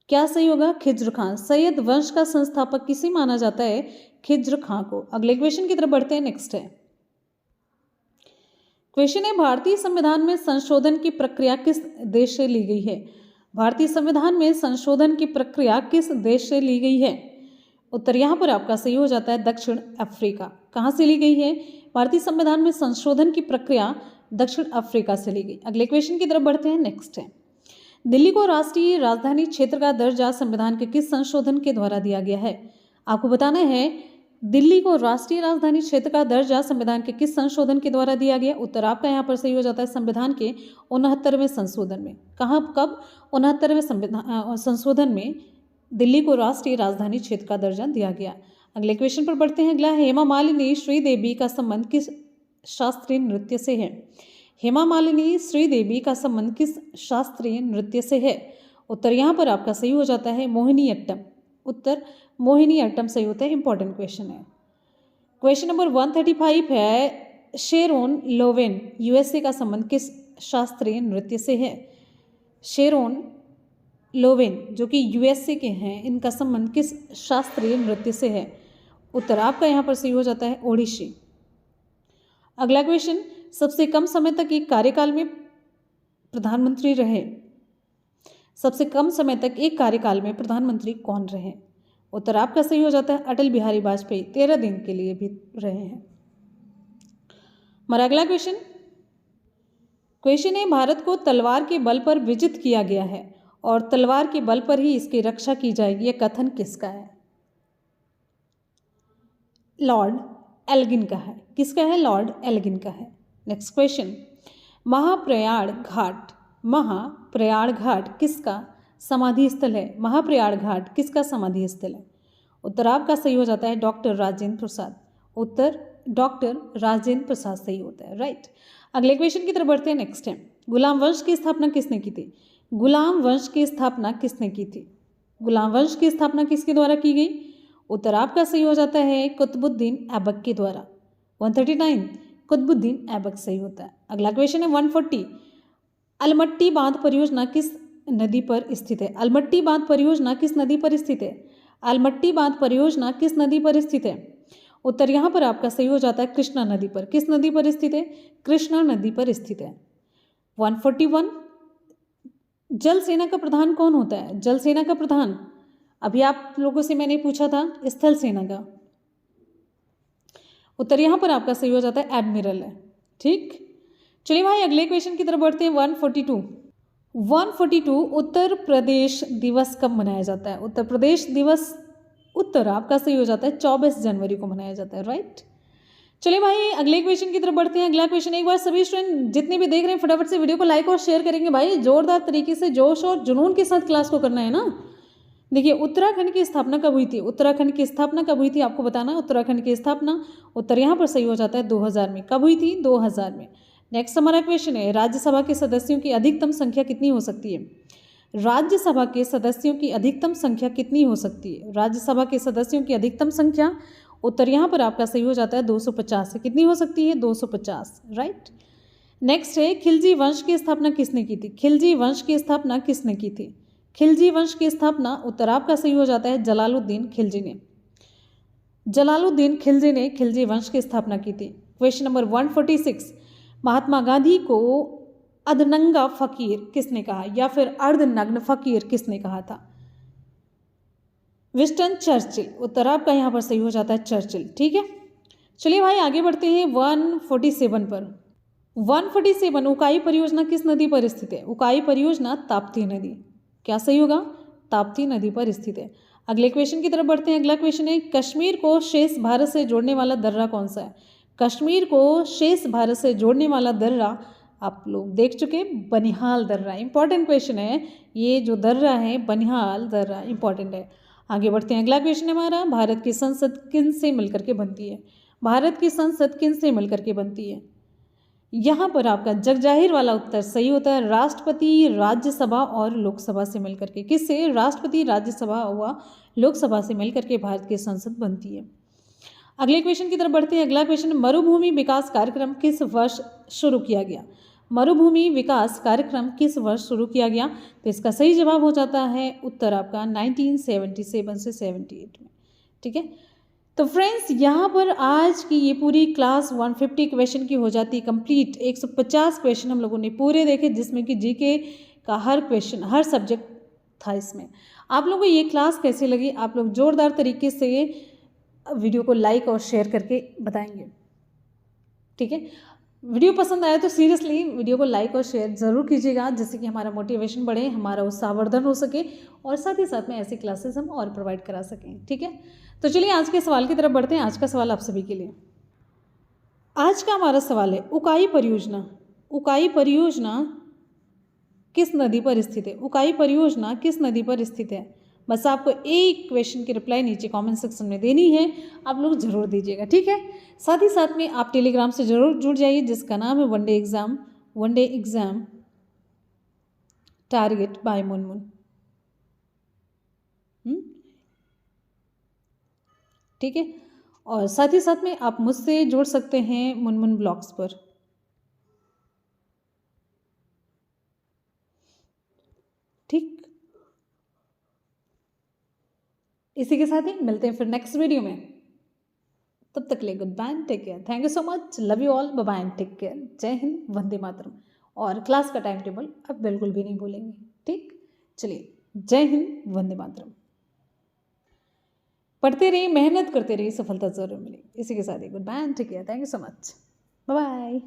क्या सही होगा? खिज्र खां। सैयद वंश का संस्थापक किसे माना जाता है? खिज्र खां को। अगले क्वेश्चन की तरफ बढ़ते हैं। नेक्स्ट है क्वेश्चन है, भारतीय संविधान में संशोधन की प्रक्रिया किस देश से ली गई है? भारतीय संविधान में संशोधन की प्रक्रिया किस देश से ली गई है? उत्तर यहाँ पर आपका सही हो जाता है दक्षिण अफ्रीका। कहाँ से ली गई है? भारतीय संविधान में संशोधन की प्रक्रिया दक्षिण अफ्रीका से ली गई। अगले क्वेश्चन की तरफ बढ़ते हैं। नेक्स्ट है, दिल्ली को राष्ट्रीय राजधानी क्षेत्र का दर्जा संविधान के किस संशोधन के द्वारा दिया गया है? आपको बताना है दिल्ली को राष्ट्रीय राजधानी क्षेत्र का दर्जा संविधान के किस संशोधन के द्वारा दिया गया? उत्तर आपका यहाँ पर सही हो जाता है संविधान के 69वें संशोधन में। कहाँ, कब? 69वें संशोधन में दिल्ली को राष्ट्रीय राजधानी क्षेत्र का दर्जा दिया गया। अगले क्वेश्चन पर बढ़ते हैं। अगला, हेमा मालिनी श्रीदेवी का संबंध किस शास्त्रीय नृत्य से है? हेमा मालिनी श्रीदेवी का संबंध किस शास्त्रीय नृत्य से है? उत्तर यहाँ पर आपका सही हो जाता है मोहिनीअट्टम। उत्तर मोहिनीअट्टम सही होता है। इंपॉर्टेंट क्वेश्चन है। क्वेश्चन नंबर 135 है, शेरोन लोवेन यूएसए का संबंध किस शास्त्रीय नृत्य से है? शेरोन लोवेन जो कि यूएसए के हैं, इनका संबंध किस शास्त्रीय नृत्य से है? उत्तर आपका यहाँ पर सही हो जाता है ओडिशी। अगला क्वेश्चन, सबसे कम समय तक एक कार्यकाल में प्रधानमंत्री रहे। सबसे कम समय तक एक कार्यकाल में प्रधानमंत्री कौन रहे? उत्तर आपका सही हो जाता है अटल बिहारी वाजपेयी, 13 दिन के लिए भी रहे हैं। हमारा अगला क्वेश्चन है, भारत को तलवार के बल पर विजित किया गया है और तलवार के बल पर ही इसकी रक्षा की जाएगी, यह कथन किसका है? लॉर्ड एल्गिन का है। किसका है? लॉर्ड एल्गिन का है। नेक्स्ट क्वेश्चन, महाप्रयाण घाट किसका समाधि स्थल है? महाप्रयाण घाट किसका समाधि स्थल है? उत्तर आपका सही हो जाता है डॉक्टर राजेंद्र प्रसाद। उत्तर डॉक्टर राजेंद्र प्रसाद सही होता है, राइट। अगले क्वेश्चन की तरफ बढ़ते हैं। नेक्स्ट है, गुलाम वंश की स्थापना किसने की थी? गुलाम वंश की स्थापना किसने की थी? गुलाम वंश की स्थापना किसके द्वारा की गई? उत्तर आपका सही हो जाता है कुतुबुद्दीन ऐबक के द्वारा। 139 कुतुबुद्दीन ऐबक सही होता है। अगला क्वेश्चन है 140, अलमट्टी बांध परियोजना किस नदी पर स्थित है? अलमट्टी बांध परियोजना किस नदी पर स्थित है? अलमट्टी बांध परियोजना किस नदी पर स्थित है? उत्तर यहाँ पर आपका सही हो जाता है कृष्णा नदी पर। किस नदी पर स्थित है? कृष्णा नदी पर स्थित है। 141, जल सेना का प्रधान कौन होता है? जल सेना का प्रधान अभी आप लोगों से मैंने पूछा था स्थल सेना का। उत्तर यहाँ पर आपका सही हो जाता है एडमिरल है, ठीक। चलिए भाई अगले क्वेश्चन की तरफ बढ़ते हैं। 142 उत्तर प्रदेश दिवस कब मनाया जाता है? उत्तर प्रदेश दिवस उत्तर आपका सही हो जाता है 24 जनवरी को मनाया जाता है, राइट। चलिए भाई अगले क्वेश्चन की तरफ बढ़ते हैं। अगला क्वेश्चन, एक बार सभी स्टूडेंट जितने भी देख रहे हैं फटाफट से वीडियो को लाइक और शेयर करेंगे भाई, जोरदार तरीके से जोश और जुनून के साथ क्लास को करना है ना। देखिए उत्तराखंड की स्थापना कब हुई थी? उत्तराखंड की स्थापना कब हुई थी आपको बताना है। उत्तराखंड की स्थापना उत्तर यहाँ पर सही हो जाता है 2000 में। कब हुई थी? 2000 में। नेक्स्ट हमारा क्वेश्चन है, राज्यसभा के सदस्यों की अधिकतम संख्या कितनी हो सकती है? राज्यसभा के सदस्यों की अधिकतम संख्या कितनी हो सकती है? राज्यसभा के सदस्यों की अधिकतम संख्या उत्तर यहाँ पर आपका सही हो जाता है 250 से। कितनी हो सकती है? 250, राइट। नेक्स्ट है, खिलजी वंश की स्थापना किसने की थी? खिलजी वंश की स्थापना किसने की थी? खिलजी वंश की स्थापना उत्तर आपका सही हो जाता है जलालुद्दीन खिलजी ने। जलालुद्दीन खिलजी ने खिलजी वंश की स्थापना की थी। क्वेश्चन नंबर 146, महात्मा गांधी को अधनंगा फकीर किसने कहा या फिर अर्धनग्न फकीर किसने कहा था? Winston Churchill. उत्तर आपका यहाँ पर सही हो जाता है चर्चिल, ठीक है। चलिए भाई आगे बढ़ते हैं 147 पर। 147, उकाई परियोजना किस नदी पर स्थित है? उकाई परियोजना ताप्ती नदी। क्या सही होगा? ताप्ती नदी पर स्थित है। अगले क्वेश्चन की तरफ बढ़ते हैं। अगला क्वेश्चन है, कश्मीर को शेष भारत से जोड़ने वाला दर्रा कौन सा है? कश्मीर को शेष भारत से जोड़ने वाला दर्रा आप लोग देख चुके, बनिहाल दर्रा। इंपॉर्टेंट क्वेश्चन है ये, जो दर्रा है बनिहाल दर्रा इंपॉर्टेंट है। आगे बढ़ते हैं। अगला क्वेश्चन है हमारा, भारत की संसद किन से मिलकर के बनती है? भारत की संसद किन से मिलकर के बनती है? यहाँ पर आपका जगजाहिर वाला उत्तर सही होता है राष्ट्रपति, राज्यसभा और लोकसभा से मिलकर के। किससे? राष्ट्रपति, राज्यसभा व लोकसभा से मिलकर के भारत की संसद बनती है। अगले क्वेश्चन की तरफ बढ़ते हैं। अगला क्वेश्चन, मरुभूमि विकास कार्यक्रम किस वर्ष शुरू किया गया? मरुभूमि विकास कार्यक्रम किस वर्ष शुरू किया गया? तो इसका सही जवाब हो जाता है उत्तर आपका 1977 से 78 में, ठीक है। तो फ्रेंड्स यहाँ पर आज की ये पूरी क्लास 150 क्वेश्चन की हो जाती है कंप्लीट। 150 क्वेश्चन हम लोगों ने पूरे देखे, जिसमें कि जीके का हर क्वेश्चन, हर सब्जेक्ट था इसमें। आप लोगों को ये क्लास कैसी लगी? आप लोग जोरदार तरीके से वीडियो को लाइक और शेयर करके बताएंगे, ठीक है। वीडियो पसंद आया तो सीरियसली वीडियो को लाइक और शेयर ज़रूर कीजिएगा, जिससे कि हमारा मोटिवेशन बढ़े, हमारा उत्साहवर्धन हो सके और साथ ही साथ में ऐसी क्लासेस हम और प्रोवाइड करा सकें। ठीक है, तो चलिए आज के सवाल की तरफ बढ़ते हैं। आज का सवाल आप सभी के लिए, आज का हमारा सवाल है उकाई परियोजना। उकाई परियोजना किस नदी पर स्थित है? उकाई परियोजना किस नदी पर स्थित है? बस आपको एक क्वेश्चन की रिप्लाई नीचे कमेंट सेक्शन में देनी है, आप लोग ज़रूर दीजिएगा। ठीक है, साथ ही साथ में आप टेलीग्राम से ज़रूर जुड़ जाइए, जिसका नाम है one day exam target by Munmun. ठीक है, और साथ ही साथ में आप मुझसे जुड़ सकते हैं मुनमुन ब्लॉग्स पर। ठीक, इसी के साथ ही मिलते हैं फिर नेक्स्ट वीडियो में। तब तक के लिए goodbye, take care, thank you so much, love you all, bye bye and take care, जय हिंद, वंदे मातरम। और क्लास का टाइम टेबल अब बिल्कुल भी नहीं भूलेंगे। ठीक, चलिए, जय हिंद, वंदे मातरम। पढ़ते रहिए, मेहनत करते रहिए, सफलता जरूर मिलेगी। इसी के साथ ही goodbye and take care, thank you so much, bye bye.